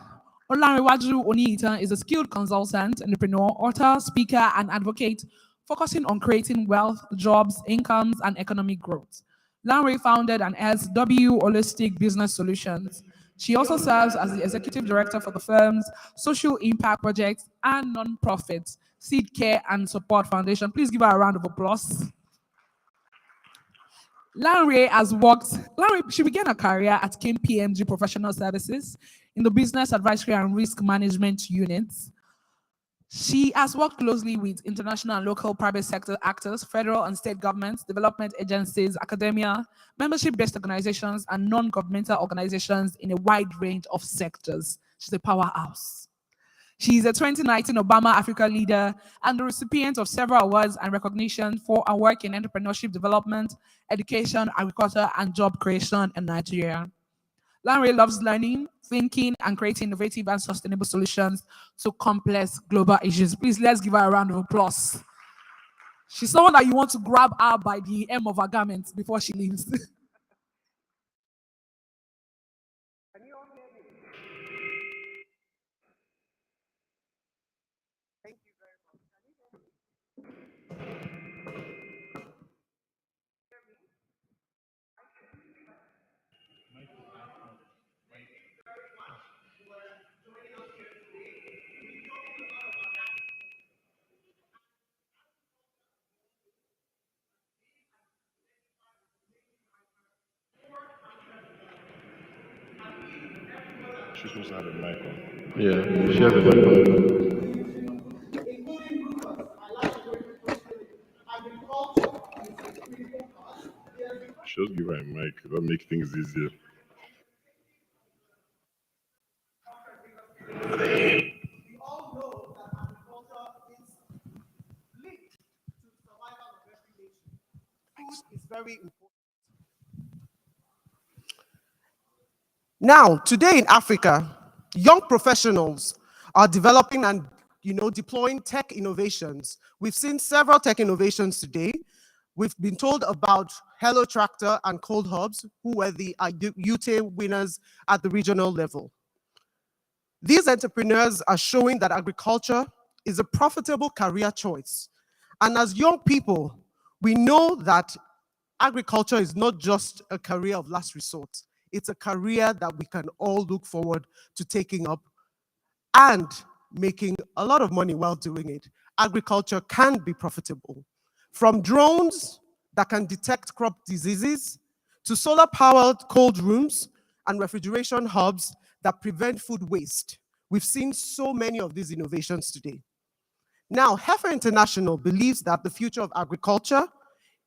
[SPEAKER 1] Olanrewaju Oniyitan is a skilled consultant, entrepreneur, author, speaker, and advocate focusing on creating wealth, jobs, incomes, and economic growth. Lanre founded and heads W Holistic Business Solutions. She also serves as the executive director for the firm's social impact projects and non-profits, Seed Care and Support Foundation. Please give her a round of applause. She began her career at KPMG Professional Services in the Business Advisory and Risk Management units. She has worked closely with international and local private sector actors, federal and state governments, development agencies, academia, membership-based organizations, and non-governmental organizations in a wide range of sectors. She's a powerhouse. She is a 2019 Obama Africa Leader and the recipient of several awards and recognition for her work in entrepreneurship development, education, agriculture, and job creation in Nigeria. Lanre loves learning, thinking, and creating innovative and sustainable solutions to complex global issues. Please, let's give her a round of applause. She's someone that you want to grab her by the hem of her garment before she leaves.
[SPEAKER 2] She's supposed to have a mic on.
[SPEAKER 3] Yeah, she has a mic on.
[SPEAKER 2] Just give her a mic. That makes things easier.
[SPEAKER 4] It's very important. Now, today in Africa, young professionals are developing and deploying tech innovations. We've seen several tech innovations today. We've been told about Hello Tractor and Cold Hubs, who were the AYuTe winners at the regional level. These entrepreneurs are showing that agriculture is a profitable career choice. And as young people, we know that agriculture is not just a career of last resort. It's a career that we can all look forward to taking up and making a lot of money while doing it. Agriculture can be profitable. From drones that can detect crop diseases to solar-powered cold rooms and refrigeration hubs that prevent food waste. We've seen so many of these innovations today. Now, Heifer International believes that the future of agriculture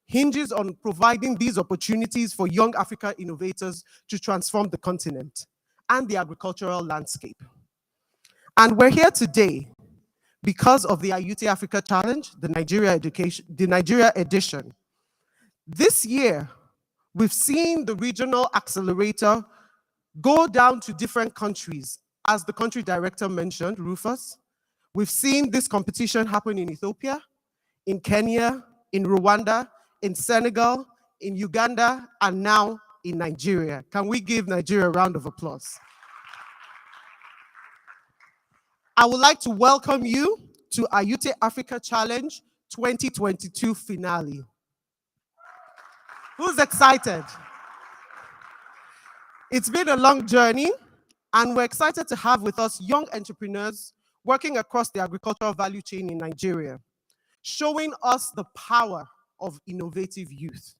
[SPEAKER 4] hinges on providing these opportunities for young African innovators to transform the continent and the agricultural landscape. And we're here today because of the AYuTe Africa Challenge, the Nigeria edition. This year, we've seen the regional accelerator go down to different countries. As the country director mentioned, Rufus, we've seen this competition happen in Ethiopia, in Kenya, in Rwanda, in Senegal, in Uganda, and now
[SPEAKER 6] in Nigeria. Can we give Nigeria a round of applause? I would like to welcome you to AYuTe Africa Challenge 2022 finale. Who's excited? It's been a long journey, and we're excited to have with us young entrepreneurs working across the agricultural value chain in Nigeria, showing us the power of innovative youth.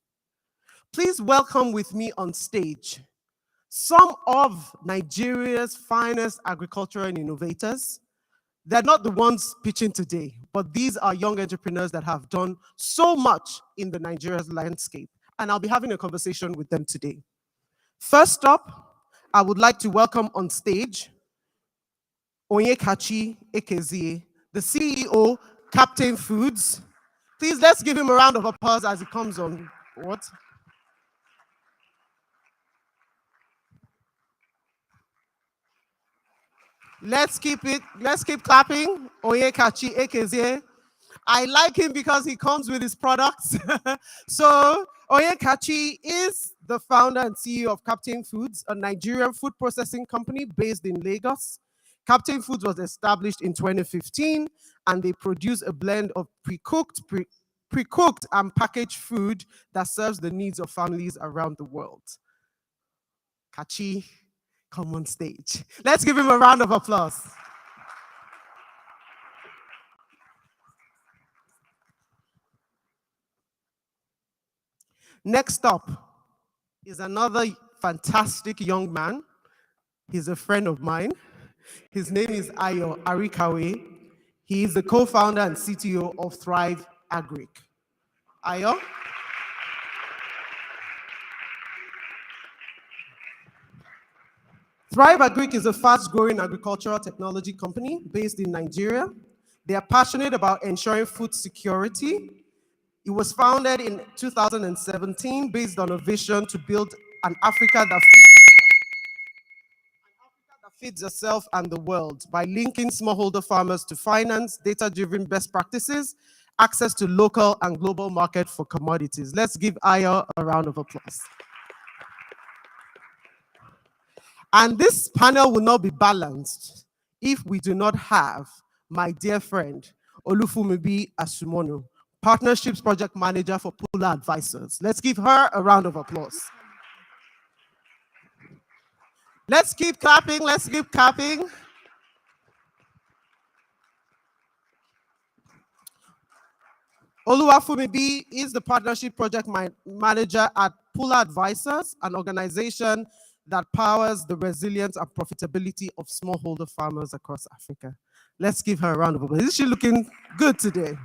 [SPEAKER 6] Please welcome with me on stage some of Nigeria's finest agricultural innovators. They're not the ones pitching today, but these are young entrepreneurs that have done so much in the Nigeria's landscape, and I'll be having a conversation with them today. First up, I would like to welcome on stage Onyekachi Ekezie, the CEO, Captain Foods. Please, let's give him a round of applause as he comes on board. Let's keep clapping. Onyekachi Ekezie. I like him because he comes with his products. So Onyekachi is the founder and CEO of Captain Foods, a Nigerian food processing company based in Lagos. Captain Foods was established in 2015, and they produce a blend of pre-cooked and packaged food that serves the needs of families around the world. Kachi, come on stage. Let's give him a round of applause. Next up is another fantastic young man. He's a friend of mine. His name is Ayo Arikawe. He is the co-founder and CTO of Thrive Agric. Ayo? Thrive Agric is a fast-growing agricultural technology company based in Nigeria. They are passionate about ensuring food security. It was founded in 2017 based on a vision to build an Africa that feeds itself and the world by linking smallholder farmers to finance, data-driven best practices, access to local and global market for commodities. Let's give Ayo a round of applause. And this panel will not be balanced if we do not have my dear friend, Olufumibi Asumono, Partnerships Project Manager for Polar Advisors. Let's give her a round of applause. Let's keep clapping, let's keep clapping. Oluwafumibi is the Partnership Project Manager at Polar Advisors, an organization that powers the resilience and profitability of smallholder farmers across Africa. Let's give her a round of applause. Is she looking good today?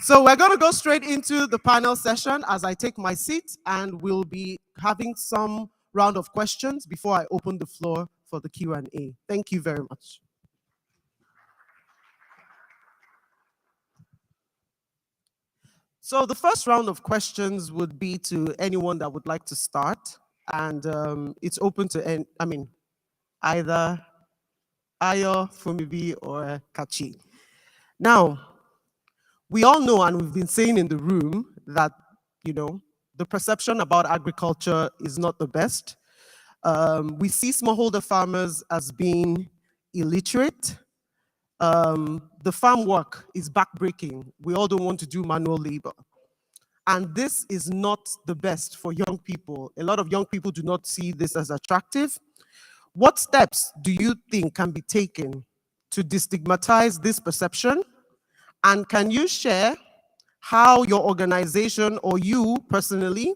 [SPEAKER 6] So we're going to go straight into the panel session as I take my seat, and we'll be having some round of questions before I open the floor for the Q&A. Thank you very much. So the first round of questions would be to anyone that would like to start, and it's open to either Ayo, Fumibi, or Kachi. Now, we all know, and we've been saying in the room, that the perception about agriculture is not the best. We see smallholder farmers as being illiterate. The farm work is backbreaking. We all don't want to do manual labor. And this is not the best for young people. A lot of young people do not see this as attractive. What steps do you think can be taken to destigmatize this perception? And can you share how your organization or you personally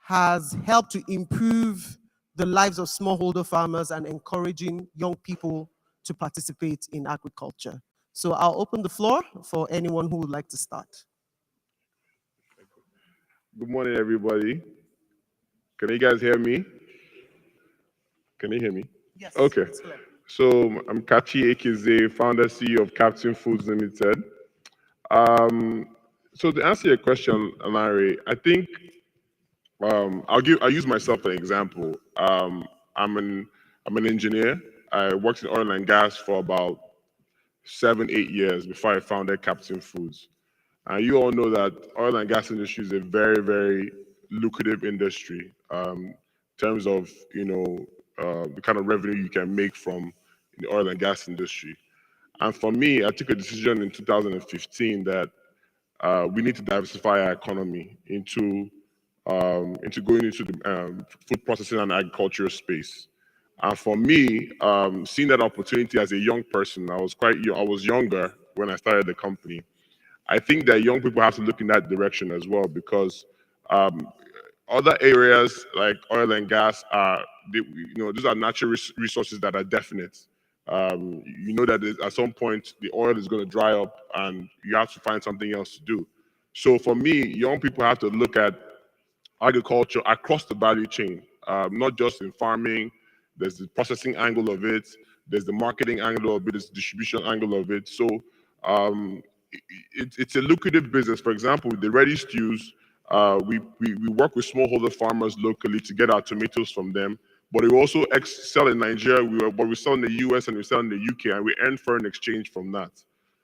[SPEAKER 6] has helped to improve the lives of smallholder farmers and encouraging young people to participate in agriculture? So I'll open the floor for anyone who would like to start.
[SPEAKER 2] Good morning, everybody. Can you guys hear me? Can you hear me?
[SPEAKER 6] Yes.
[SPEAKER 2] Okay. So I'm Kachi Ekezie, founder CEO of Captain Foods Limited. So to answer your question, Larry, I think I'll use myself for an example. I'm an engineer. I worked in oil and gas for about 7-8 years before I founded Captain Foods. And you all know that oil and gas industry is a very, very lucrative industry in terms of the kind of revenue you can make from the oil and gas industry. And for me, I took a decision in 2015 that we need to diversify our economy into going into the food processing and agricultural space. And for me, seeing that opportunity as a young person, I was younger when I started the company. I think that young people have to look in that direction as well because um, other areas like oil and gas these are natural resources that are definite. You know that at some point the oil is going to dry up and you have to find something else to do. So for me, young people have to look at agriculture across the value chain, not just in farming. There's the processing angle of it, there's the marketing angle of it, there's the distribution angle of it. So um, it's a lucrative business. For example, with the ready stews, we work with smallholder farmers locally to get our tomatoes from them. But we also sell in Nigeria, but we sell in the US and we sell in the UK, and we earn foreign exchange from that.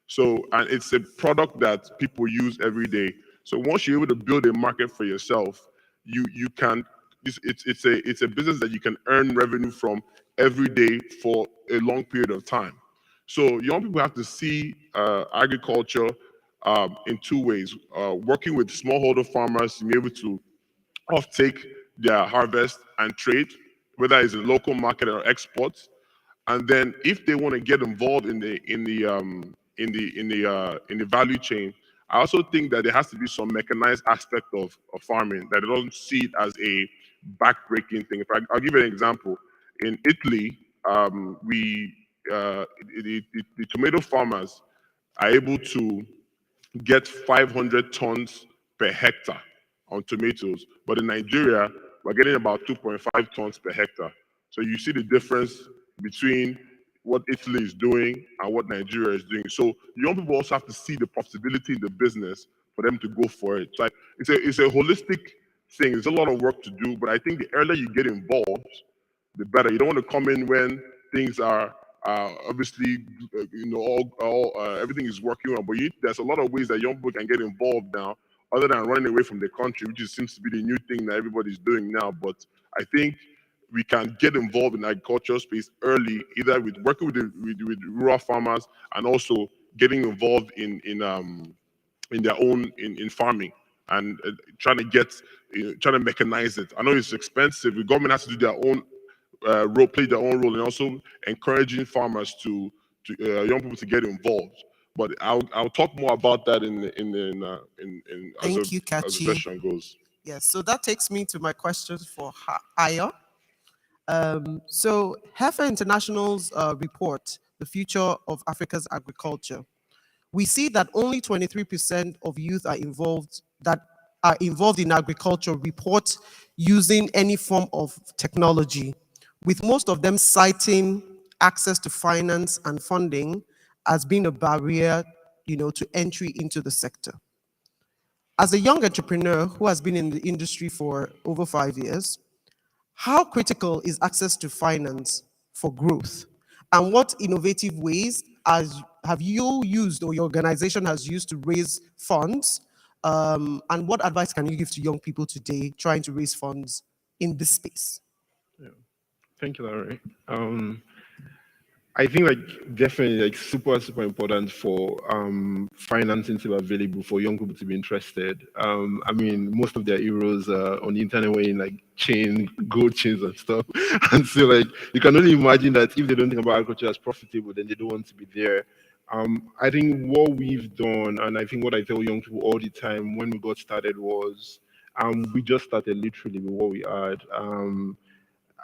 [SPEAKER 2] So, and it's a product that people use every day. So once you're able to build a market for yourself, you can it's a business that you can earn revenue from every day for a long period of time. So young people have to see agriculture in two ways: working with smallholder farmers to be able to offtake their harvest and trade, whether it's a local market or export. And then if they want to get involved in the value chain, I also think that there has to be some mechanized aspect of farming that they don't see it as a backbreaking thing. I'll give you an example. In Italy, we the tomato farmers are able to get 500 tons per hectare on tomatoes, but in Nigeria, we're getting about 2.5 tons per hectare. So you see the difference between what Italy is doing and what Nigeria is doing. So young people also have to see the profitability in the business for them to go for it. So it's a holistic thing. There's a lot of work to do, but I think the earlier you get involved, the better. You don't want to come in when things are obviously, everything is working well. But there's a lot of ways that young people can get involved now, other than running away from the country, which seems to be the new thing that everybody's doing now. But I think we can get involved in the agricultural space early, either with working with rural farmers and also getting involved in their own in farming and trying to mechanize it. I know it's expensive. The government has to do their own play their own role, and also encouraging farmers to young people to get involved. But I'll talk more about that in
[SPEAKER 6] Thank you,
[SPEAKER 2] as the
[SPEAKER 6] Kachi.
[SPEAKER 2] session goes.
[SPEAKER 6] Yes, so that takes me to my questions for Aya. So Heifer International's report, The Future of Africa's Agriculture, we see that only 23% of youth are involved in agriculture report using any form of technology, with most of them citing access to finance and funding as being a barrier, to entry into the sector. As a young entrepreneur who has been in the industry for over 5 years, how critical is access to finance for growth? And what innovative ways have you used or your organization has used to raise funds? And what advice can you give to young people today trying to raise funds in this space?
[SPEAKER 7] Yeah. Thank you, Larry. I think definitely super important for financing to be available for young people to be interested. I mean, most of their heroes on the internet wearing gold chains and stuff. And so you can only imagine that if they don't think about agriculture as profitable, then they don't want to be there. I think what we've done, and I think what I tell young people all the time when we got started was we just started literally with what we had.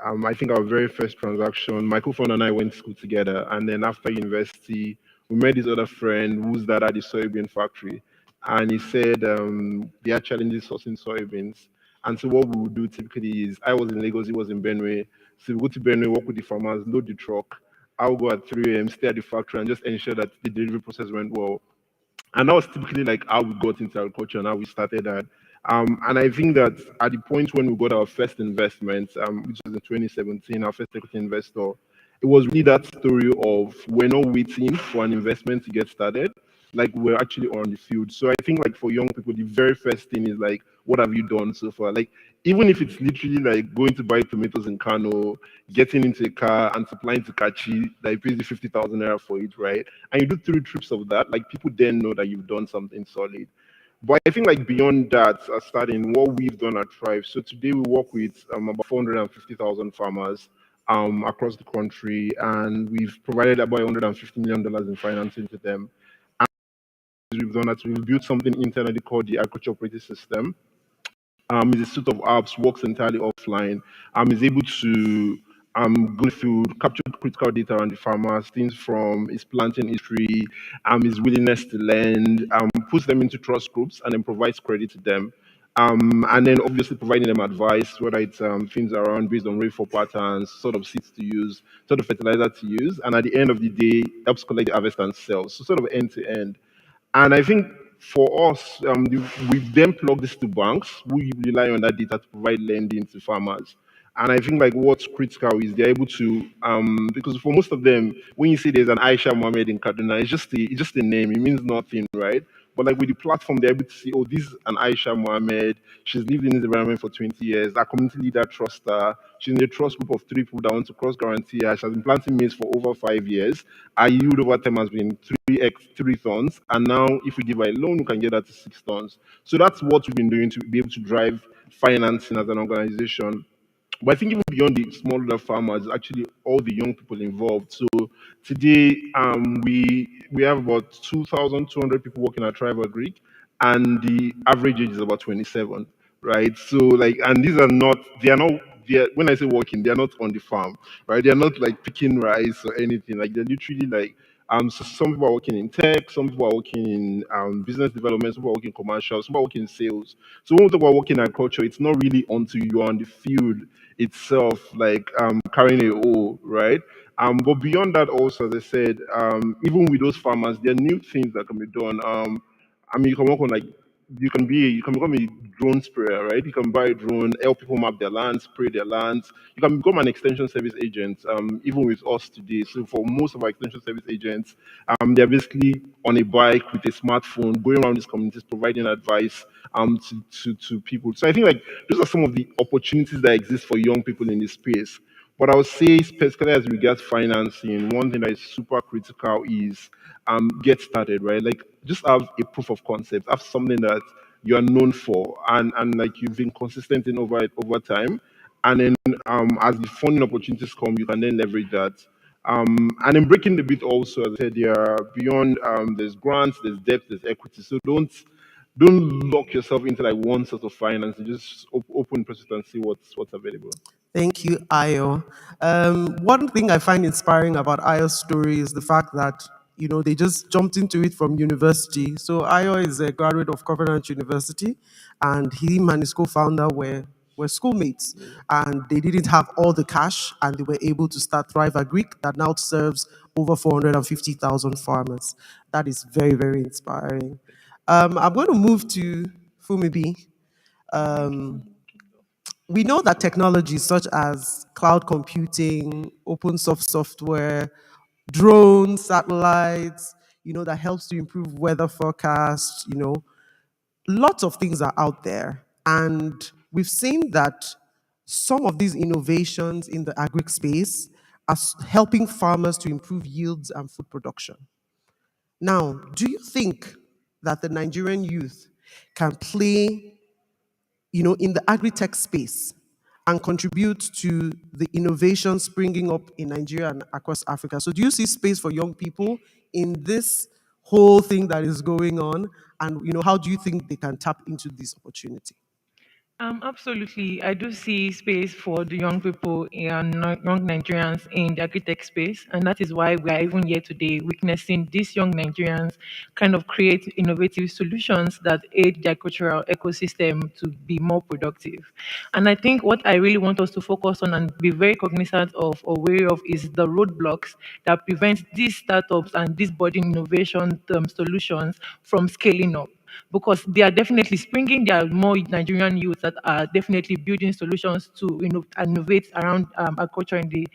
[SPEAKER 7] I think our very first transaction, my co-founder and I went to school together, and then after university, we met this other friend whose dad had a soybean factory, and he said they had challenges sourcing soybeans. And so what we would do typically is, I was in Lagos, he was in Benue, so we go to Benue, work with the farmers, load the truck. I'll go at 3 a.m., stay at the factory, and just ensure that the delivery process went well. And that was typically how we got into agriculture and how we started that. And I think that at the point when we got our first investment, which was in 2017, our first equity investor, it was really that story of we're not waiting for an investment to get started. like we're actually on the field. So I think like for young people, the very first thing is like, what have you done so far? Like even if it's literally like going to buy tomatoes in Kano, getting into a car and supplying to Kachi, that pays you 50,000 naira for it, right? And you do 3 trips of that, like people then know that you've done something solid. But I think like beyond that, starting what we've done at Thrive. So today we work with about 450,000 farmers across the country, and we've provided about $150 million in financing to them. And we've done that. We've built something internally called the Agriculture Operating System. Is a suite of apps, works entirely offline. Is able to go through, capture critical data on the farmers, things from his planting history, his willingness to lend, puts them into trust groups, and then provides credit to them. And then obviously providing them advice, whether it's things around based on rainfall patterns, sort of seeds to use, sort of fertilizer to use, and at the end of the day, helps collect the harvest and sell. So sort of end to end. And I think for us, we've then plugged this to banks who rely on that data to provide lending to farmers. And I think like what's critical is they're able to, because for most of them, when you say there's an Aisha Mohammed in Kaduna, it's just a name. It means nothing, right? But like with the platform, they're able to see, oh, this is an Aisha Mohammed. She's lived in this environment for 20 years. Our community leader trusts her. She's in a trust group of 3 people that want to cross guarantee her. She has been planting maize for over 5 years. Our yield over time has been 3 tons. And now, if we give her a loan, we can get that to 6 tons. So that's what we've been doing to be able to drive financing as an organization. But I think even beyond the smallholder farmers, actually all the young people involved. So today, we have about 2,200 people working at Tribal Greek, and the average age is about 27, right? So like, and these are not, they are not. They are, when I say working, they are not on the farm, right? They are not like picking rice or anything. Like they're literally like, so some people are working in tech, some people are working in business development, some people are working in commercial, some people are working in sales. So when we talk about working in agriculture, it's not really until you're on the field itself, like carrying a hoe, right? But beyond that, also, as I said, even with those farmers, there are new things that can be done. You can work on like you can become a drone sprayer, right? You can buy a drone, help people map their lands, spray their lands. You can become an extension service agent, even with us today. So for most of our extension service agents, they're basically on a bike with a smartphone, going around these communities, providing advice to people. So I think like those are some of the opportunities that exist for young people in this space. But I would say, specifically as regards financing, one thing that is super critical is get started, right? Like just have a proof of concept, have something that you are known for, and like you've been consistent in over it over time, and then as the funding opportunities come, you can then leverage that. And then breaking the bit also, as I said, there are beyond there's grants, there's debt, there's equity. So don't lock yourself into like one sort of finance. Just open process and see what's available.
[SPEAKER 6] Thank you, Ayo. One thing I find inspiring about Ayo's story is the fact that they just jumped into it from university. So Ayo is a graduate of Covenant University, and him and his co-founder were schoolmates, and they didn't have all the cash, and they were able to start Thrive Agric that now serves over 450,000 farmers. That is very, very inspiring. I'm going to move to Fumibi. Um, we know that technologies such as cloud computing, open source software, drones, satellites, that helps to improve weather forecasts, lots of things are out there. And we've seen that some of these innovations in the agri space are helping farmers to improve yields and food production. Now, do you think that the Nigerian youth can play in the agri-tech space and contribute to the innovation springing up in Nigeria and across Africa? So do you see space for young people in this whole thing that is going on? And how do you think they can tap into this opportunity?
[SPEAKER 8] Absolutely. I do see space for the young people and young Nigerians in the agri-tech space. And that is why we are even here today witnessing these young Nigerians kind of create innovative solutions that aid the agricultural ecosystem to be more productive. And I think what I really want us to focus on and be very cognizant of or wary of is the roadblocks that prevent these startups and these budding innovation solutions from scaling up. because they are definitely springing. There are more Nigerian youths that are definitely building solutions to innovate around agriculture in the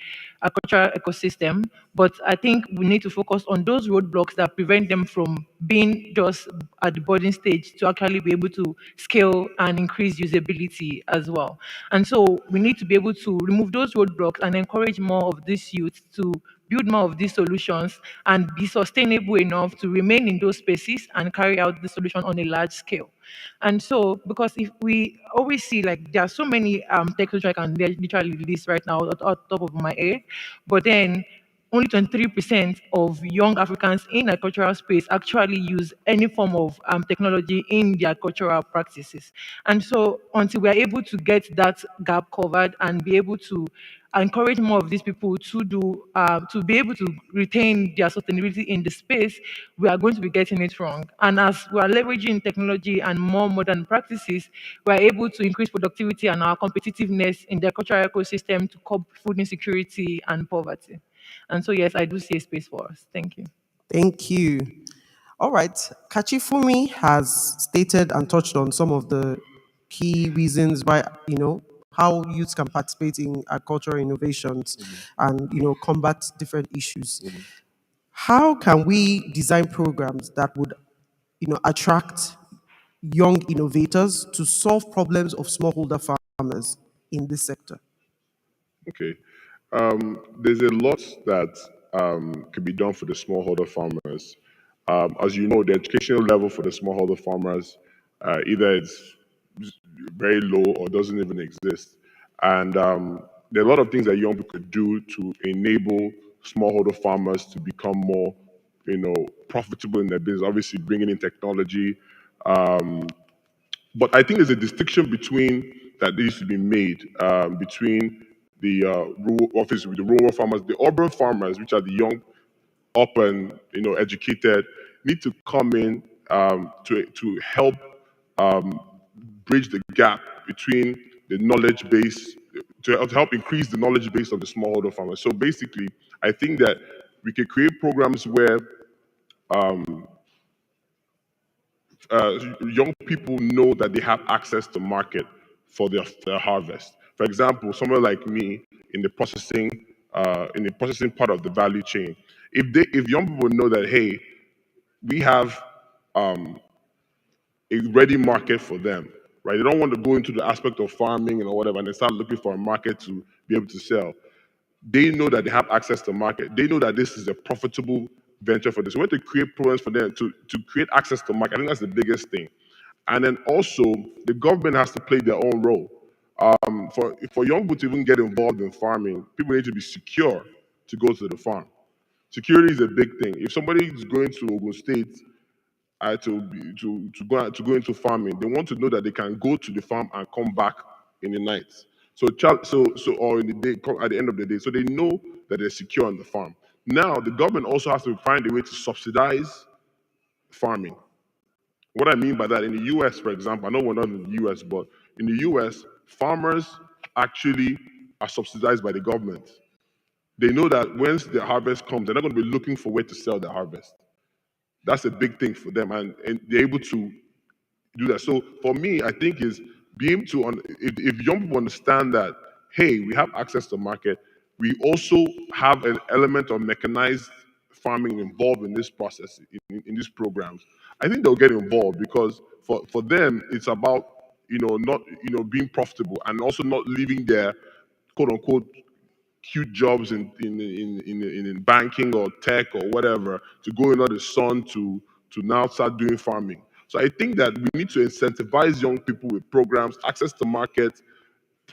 [SPEAKER 8] agricultural ecosystem. But I think we need to focus on those roadblocks that prevent them from being just at the budding stage to actually be able to scale and increase usability as well. And so we need to be able to remove those roadblocks and encourage more of these youth to build more of these solutions and be sustainable enough to remain in those spaces and carry out the solution on a large scale. And so, because if we always see like there are so many tech solutions I can literally list right now at top of my head, but then only 23% of young Africans in agricultural space actually use any form of technology in their cultural practices. And so, until we are able to get that gap covered and be able to encourage more of these people to be able to retain their sustainability in the space, we are going to be getting it wrong. And as we are leveraging technology and more modern practices, we are able to increase productivity and our competitiveness in the cultural ecosystem to curb food insecurity and poverty. And so, yes, I do see a space for us. Thank you.
[SPEAKER 6] Thank you. All right. Kachifumi has stated and touched on some of the key reasons why, how youth can participate in agricultural innovations and, combat different issues. How can we design programs that would, attract young innovators to solve problems of smallholder farmers in this sector?
[SPEAKER 2] Okay. There's a lot that could be done for the smallholder farmers. As you know, the educational level for the smallholder farmers either it's very low or doesn't even exist. And there are a lot of things that young people could do to enable smallholder farmers to become more, profitable in their business. Obviously, bringing in technology, but I think there's a distinction between that needs to be made between the rural office, the rural farmers, the urban farmers, which are the young, up and educated, need to come in to help bridge the gap between the knowledge base to help increase the knowledge base of the smallholder farmers. So basically, I think that we could create programs where young people know that they have access to market for their harvest. For example, someone like me in the processing part of the value chain, if young people know that hey, we have a ready market for them, right? They don't want to go into the aspect of farming and whatever, and they start looking for a market to be able to sell. They know that they have access to market. They know that this is a profitable venture for this. We want to create programs for them to create access to market. I think that's the biggest thing. And then also, the government has to play their own role. For young people to even get involved in farming, people need to be secure to go to the farm. Security is a big thing. If somebody is going to Ogun State to go into farming, they want to know that they can go to the farm and come back in the night. Or in the day, at the end of the day, so they know that they're secure on the farm. Now, the government also has to find a way to subsidize farming. What I mean by that, in the US, for example, I know we're not in the US, but in the US, farmers actually are subsidized by the government. They know that once the harvest comes, they're not going to be looking for where to sell the harvest. That's a big thing for them, and they're able to do that. So for me, I think is being to if young people understand that hey, we have access to market, we also have an element of mechanized farming involved in this process in these programs. I think they'll get involved because for them it's about not being profitable and also not leaving their quote unquote cute jobs in banking or tech or whatever to go into the sun to now start doing farming. So I think that we need to incentivize young people with programs, access to market,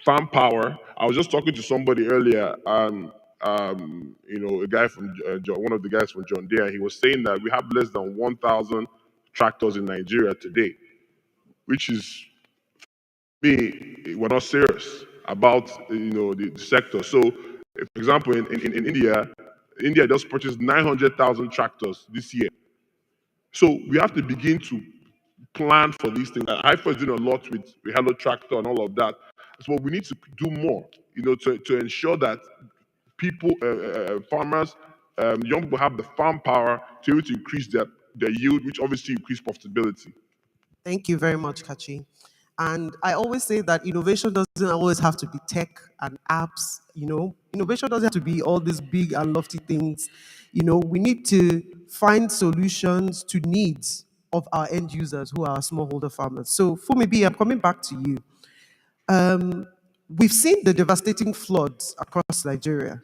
[SPEAKER 2] farm power. I was just talking to somebody earlier, a guy from one of the guys from John Deere. He was saying that we have less than 1,000 tractors in Nigeria today, which is me. We're not serious about the sector. So, for example, in India, India just purchased 900,000 tractors this year. So we have to begin to plan for these things. Haifa is doing a lot with Hello Tractor and all of that. So we need to do more, to ensure that people, farmers, young people have the farm power to be able to increase their yield, which obviously increase profitability.
[SPEAKER 6] Thank you very much, Kachi. And I always say that innovation doesn't always have to be tech and apps. Innovation doesn't have to be all these big and lofty things. We need to find solutions to needs of our end users who are smallholder farmers. So, Fumi B, I'm coming back to you. Um, we've seen the devastating floods across Nigeria,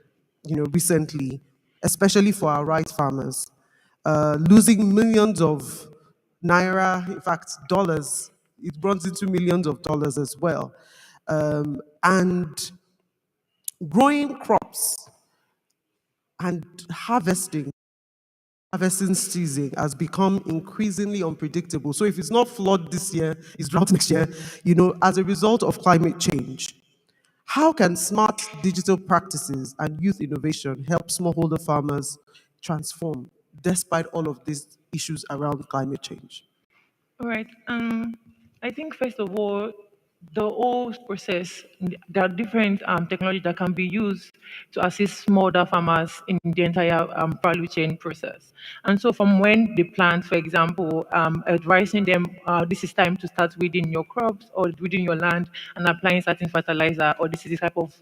[SPEAKER 6] recently, especially for our rice farmers, losing millions of naira, in fact, dollars. It runs into millions of dollars as well. And growing crops and harvesting season has become increasingly unpredictable. So if it's not flood this year, it's drought next year, as a result of climate change. How can smart digital practices and youth innovation help smallholder farmers transform despite all of these issues around climate change?
[SPEAKER 8] All right. I think first of all, the whole process, there are different technology that can be used to assist smallholder farmers in the entire value chain process. And so, from when they plant, for example, advising them this is time to start weeding your crops or weeding your land and applying certain fertilizer, or this is the type of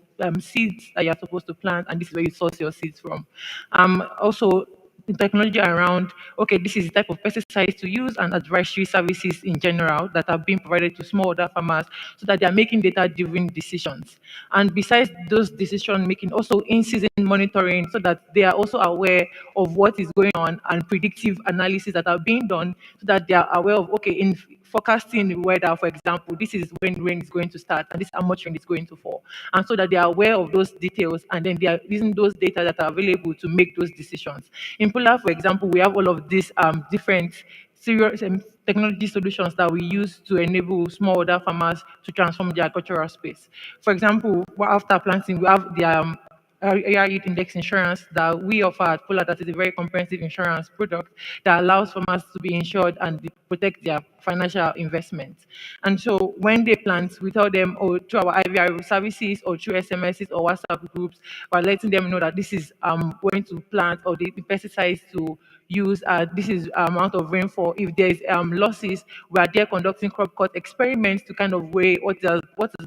[SPEAKER 8] seeds that you're supposed to plant, and this is where you source your seeds from. Also, the technology around, okay, this is the type of pesticides to use and advisory services in general that are being provided to smallholder farmers so that they are making data-driven decisions. And besides those decision making, also in-season monitoring so that they are also aware of what is going on and predictive analysis that are being done so that they are aware of, okay, in forecasting the weather, for example, this is when rain is going to start and this is how much rain is going to fall. And so that they are aware of those details and then they are using those data that are available to make those decisions. In Polar, for example, we have all of these different serious technology solutions that we use to enable smallholder farmers to transform their agricultural space. For example, after planting, we have the AYuTe index insurance that we offer at Polar, that is a very comprehensive insurance product that allows farmers to be insured and protect their financial investments. And so when they plant, we tell them, or through our IVR services or through SMSs or WhatsApp groups, by letting them know that this is going to plant or the pesticides to use, this is amount of rainfall. If there's losses, we are there conducting crop cut experiments to kind of weigh what is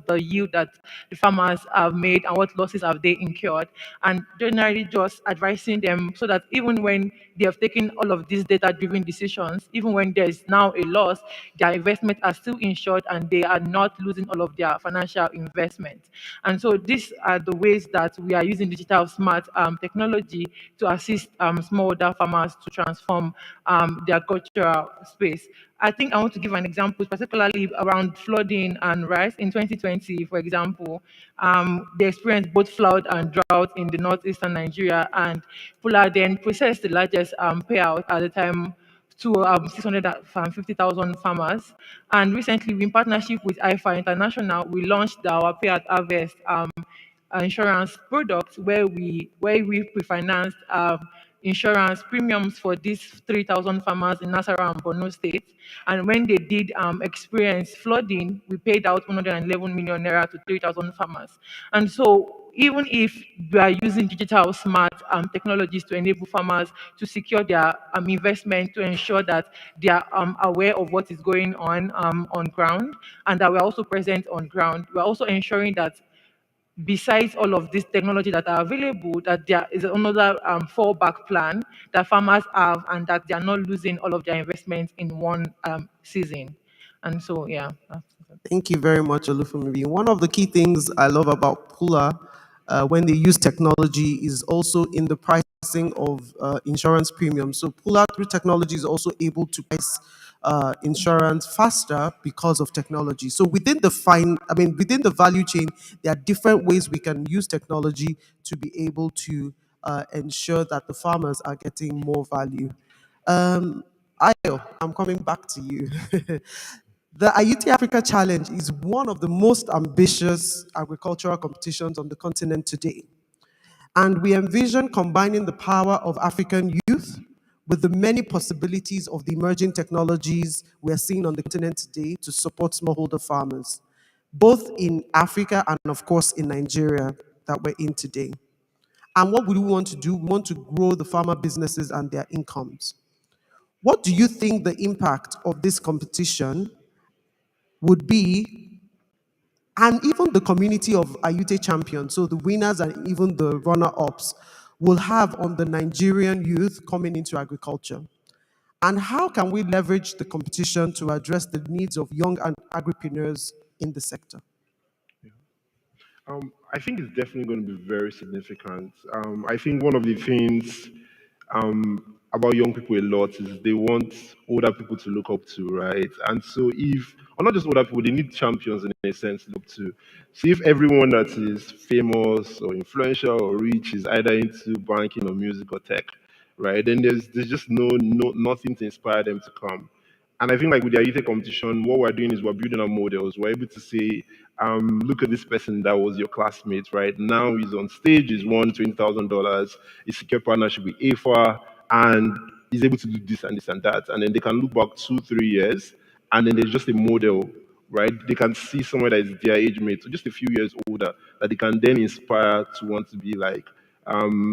[SPEAKER 8] the yield that the farmers have made and what losses have they incurred, and generally just advising them so that even when they have taken all of these data-driven decisions, even when there is now a loss, their investments are still insured and they are not losing all of their financial investment. And so these are the ways that we are using digital smart technology to assist smallholder farmers to transform their cultural space. I think I want to give an example, particularly around flooding and rice. In 2020, for example, they experienced both flood and drought in the northeastern Nigeria, and Pula then processed the largest payout at the time to 650,000 farmers. And recently, in partnership with IFA International, we launched our Pay at Harvest insurance product where we pre-financed insurance premiums for these 3,000 farmers in Nasarawa and Borno State. And when they did experience flooding, we paid out 111 million naira to 3,000 farmers. And so even if we are using digital smart technologies to enable farmers to secure their investment, to ensure that they are aware of what is going on ground, and that we're also present on ground, we're also ensuring that besides all of this technology that are available, that there is another fallback plan that farmers have, and that they are not losing all of their investments in one season. And so, yeah.
[SPEAKER 6] Thank you very much, Olufemi. One of the key things I love about Pula when they use technology is also in the pricing of insurance premiums. So Pula through technology is also able to price insurance faster because of technology. So within the value chain, there are different ways we can use technology to be able to ensure that the farmers are getting more value. Ayo, I'm coming back to you. The AYuTe Africa Challenge is one of the most ambitious agricultural competitions on the continent today. And we envision combining the power of African youth with the many possibilities of the emerging technologies we're seeing on the continent today to support smallholder farmers, both in Africa and, of course, in Nigeria that we're in today. And what do we want to do? We want to grow the farmer businesses and their incomes. What do you think the impact of this competition would be, and even the community of AYuTe champions, so the winners and even the runner-ups, will have on the Nigerian youth coming into agriculture? And how can we leverage the competition to address the needs of young agripreneurs in the sector?
[SPEAKER 7] I think it's definitely going to be very significant. I think one of the things about young people a lot is they want older people to look up to, right? And so if, or not just older people, they need champions in a sense to look to. So if everyone that is famous or influential or rich is either into banking or music or tech, right? Then there's just nothing to inspire them to come. And I think like with the Ayite competition, what we're doing is we're building our models. We're able to say, look at this person that was your classmate, right? Now he's on stage, he's won $20,000, he's secured partnership with AFA, and he's able to do this and this and that. And then they can look back 2, 3 years, and then there's just a model, right? They can see someone that is their age mate, so just a few years older, that they can then inspire to want to be like.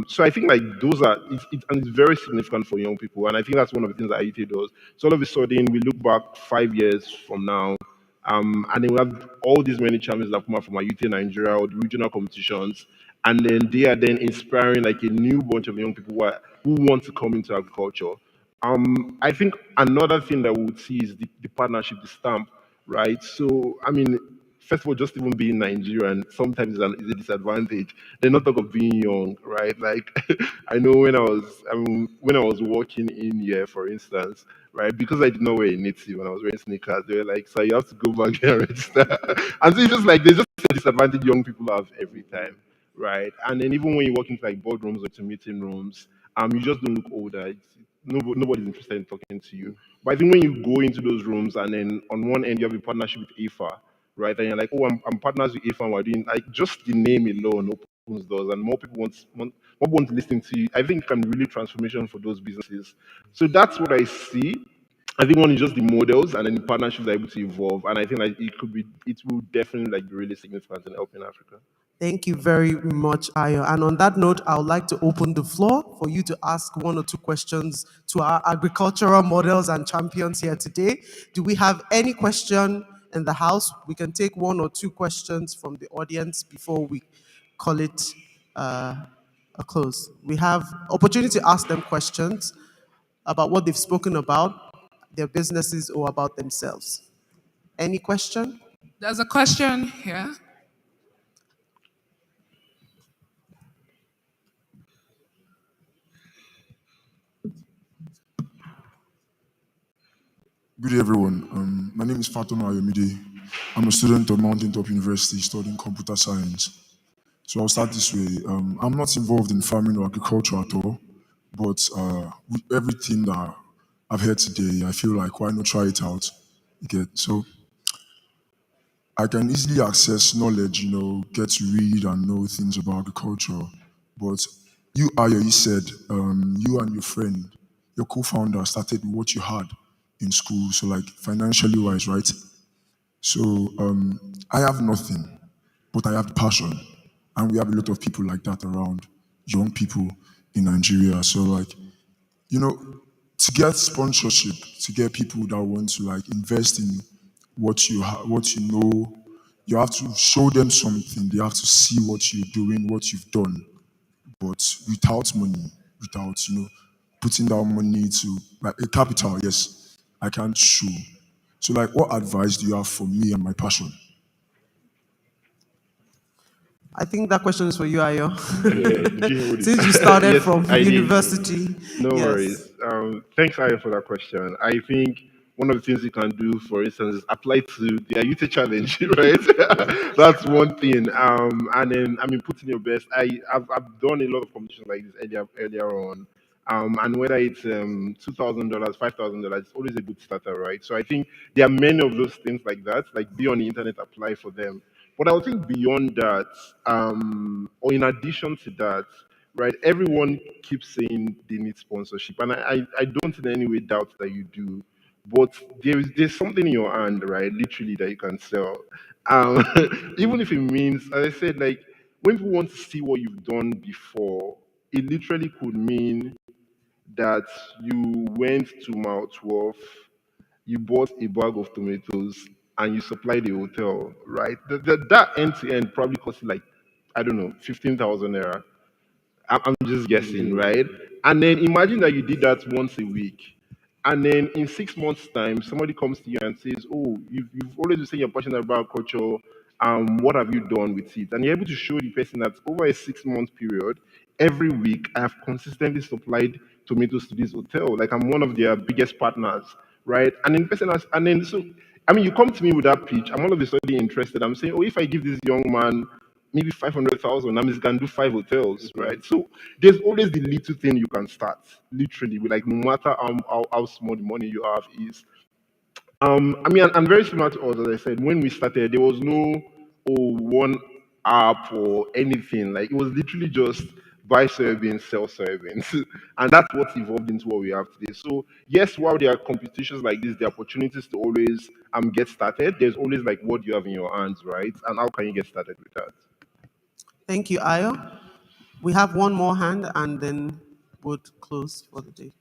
[SPEAKER 7] So I think like those are and it's very significant for young people, and I think that's one of the things that IUT does. So all of a sudden we look back 5 years from now, and then we have all these many champions that come out from IUT Nigeria or the regional competitions, and then they are then inspiring like a new bunch of young people who want to come into agriculture. I think another thing that we would see is the partnership, the stamp, right? So, I mean, first of all, just even being Nigerian sometimes is a disadvantage. They're not talk of being young, right? Like, I know when I was working in here, for instance, right? Because I did not wear a native when I was wearing sneakers, they were like, "So you have to go back there and register." And so it's just like there's just a disadvantage young people have every time, right? And then even when you walk into like boardrooms or to meeting rooms, you just don't look older. Nobody's interested in talking to you. But I think when you go into those rooms and then on one end you have a partnership with IFA, right? And you're like, oh, I'm partners with IFA and we're doing like just the name alone opens doors and more people want to listen to you. I think it can be really transformation for those businesses. So that's what I see. I think one is just the models and then the partnerships are able to evolve. And I think like it will definitely like be really significant in helping Africa.
[SPEAKER 6] Thank you very much, Ayo. And on that note, I would like to open the floor for you to ask one or two questions to our agricultural models and champions here today. Do we have any question in the house? We can take one or two questions from the audience before we call it a close. We have opportunity to ask them questions about what they've spoken about, their businesses, or about themselves. Any question?
[SPEAKER 1] There's a question here.
[SPEAKER 5] Good day, everyone. My name is Fatoma Ayomide. I'm a student of Mountain Top University studying computer science. So I'll start this way. I'm not involved in farming or agriculture at all, but with everything that I've heard today, I feel like why not try it out? You get so I can easily access knowledge, get to read and know things about agriculture. But you, Ayo, you said you and your friend, your co-founder, started with what you had in school, so like financially wise, right? So I have nothing, but I have passion, and we have a lot of people like that around, young people in Nigeria. So like, to get sponsorship, to get people that want to like invest in what you know, you have to show them something. They have to see what you're doing, what you've done. But without money, without putting down money to like a capital, yes, I can't show. So like, what advice do you have for me and my passion?
[SPEAKER 6] I think that question is for you, Ayo.
[SPEAKER 7] Yeah, did you hear what
[SPEAKER 6] Since you started
[SPEAKER 7] yes,
[SPEAKER 6] from
[SPEAKER 7] I did.
[SPEAKER 6] university.
[SPEAKER 7] No
[SPEAKER 6] Yes.
[SPEAKER 7] worries. Thanks, Aya, for that question. I think one of the things you can do, for instance, is apply to the AYuTe challenge, right? That's one thing. And then, I mean, put in your best. I've done a lot of competitions like this earlier on. And whether it's $2,000, $5,000, it's always a good starter, right? So I think there are many of those things like that. Like be on the internet, apply for them. But I would think beyond that, or in addition to that, right? Everyone keeps saying they need sponsorship, and I don't in any way doubt that you do. But there's something in your hand, right? Literally that you can sell. Um, even if it means, as I said, like when people want to see what you've done before, it literally could mean that you went to Mount Wolf, you bought a bag of tomatoes, and you supply the hotel, right? That end to end probably costs you like, I don't know, 15,000 naira. I'm just guessing, right? And then imagine that you did that once a week. And then in 6 months' time, somebody comes to you and says, "Oh, you've always been saying you're passionate about culture. What have you done with it?" And you're able to show the person that over a 6 month period, every week, I have consistently supplied tomatoes to this hotel. Like I'm one of their biggest partners, right? And then the person has, and then so, I mean, you come to me with that pitch. I'm all of a sudden interested. I'm saying, "Oh, if I give this young man maybe 500,000. That means you can do 5 hotels, right?" So there's always the little thing you can start, literally, with like no matter how small the money you have is. I mean, I'm very similar to us, as I said. When we started, there was no one app or anything. Like it was literally just buy soybeans, sell soybeans, and that's what evolved into what we have today. So yes, while there are competitions like this, there are opportunities to always get started. There's always like what you have in your hands, right? And how can you get started with that?
[SPEAKER 6] Thank you, Ayo. We have one more hand and then would close for the day.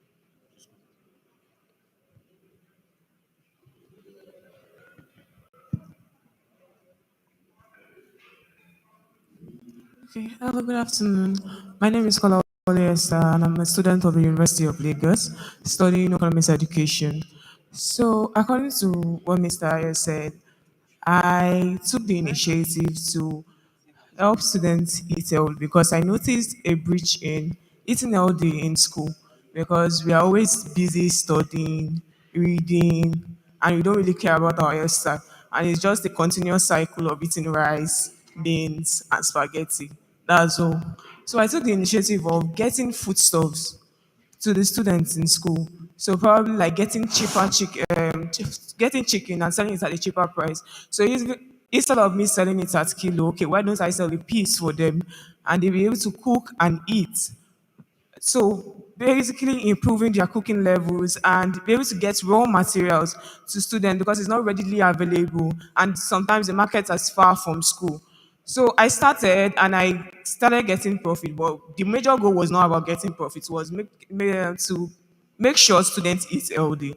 [SPEAKER 9] Okay, hello, good afternoon. My name is Kola Esther, and I'm a student of the University of Lagos studying economics education. So, according to what Mr. Ayo said, I took the initiative to help students eat healthy because I noticed a breach in eating healthy in school because we are always busy studying, reading, and we don't really care about our hairstyle. And it's just a continuous cycle of eating rice, beans, and spaghetti. That's all. So I took the initiative of getting foodstuffs to the students in school. So probably like getting getting chicken and selling it at a cheaper price. So instead of me selling it at kilo, okay, why don't I sell a piece for them, and they'll be able to cook and eat. So basically improving their cooking levels and be able to get raw materials to students because it's not readily available and sometimes the market is far from school. So I started and I started getting profit, but the major goal was not about getting profit, it was to make sure students eat healthy.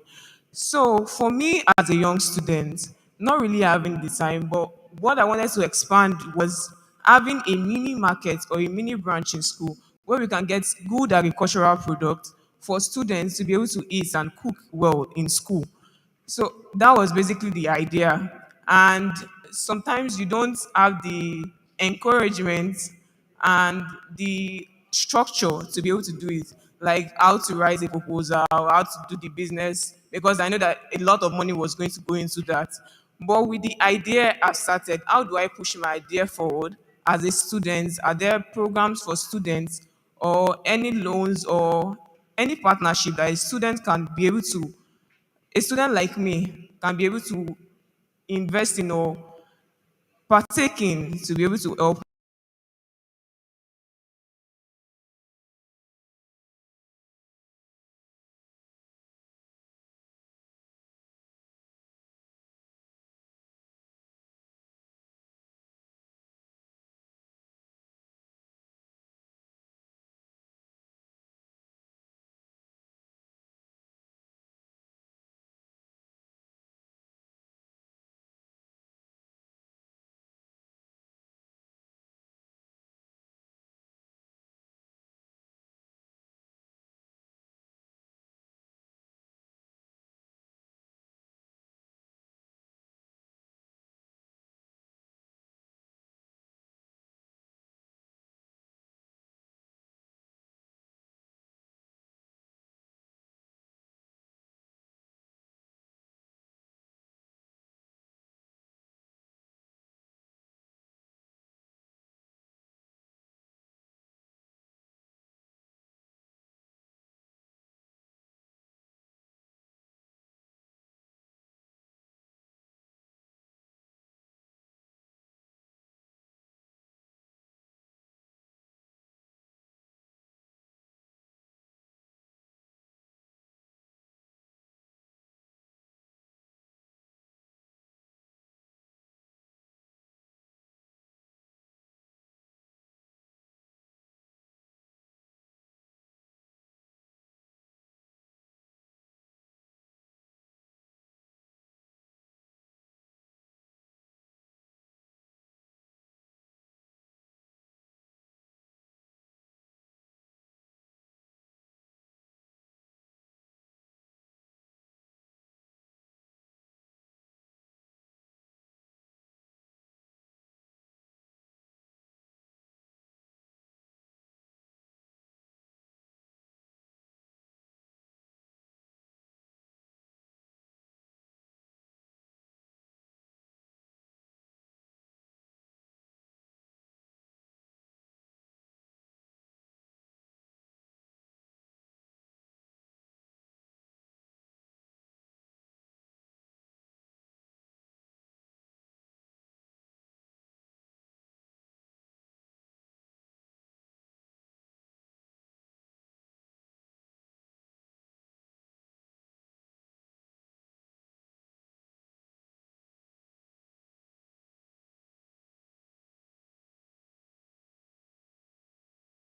[SPEAKER 9] So for me as a young student, not really having the time, but what I wanted to expand was having a mini market or a mini branch in school where we can get good agricultural products for students to be able to eat and cook well in school. So that was basically the idea. And sometimes you don't have the encouragement and the structure to be able to do it, like how to write a proposal, how to do the business, because I know that a lot of money was going to go into that. But with the idea I started, how do I push my idea forward as a student? Are there programs for students or any loans or any partnership that a student can be able to a student like me can be able to invest in or partake in to be able to help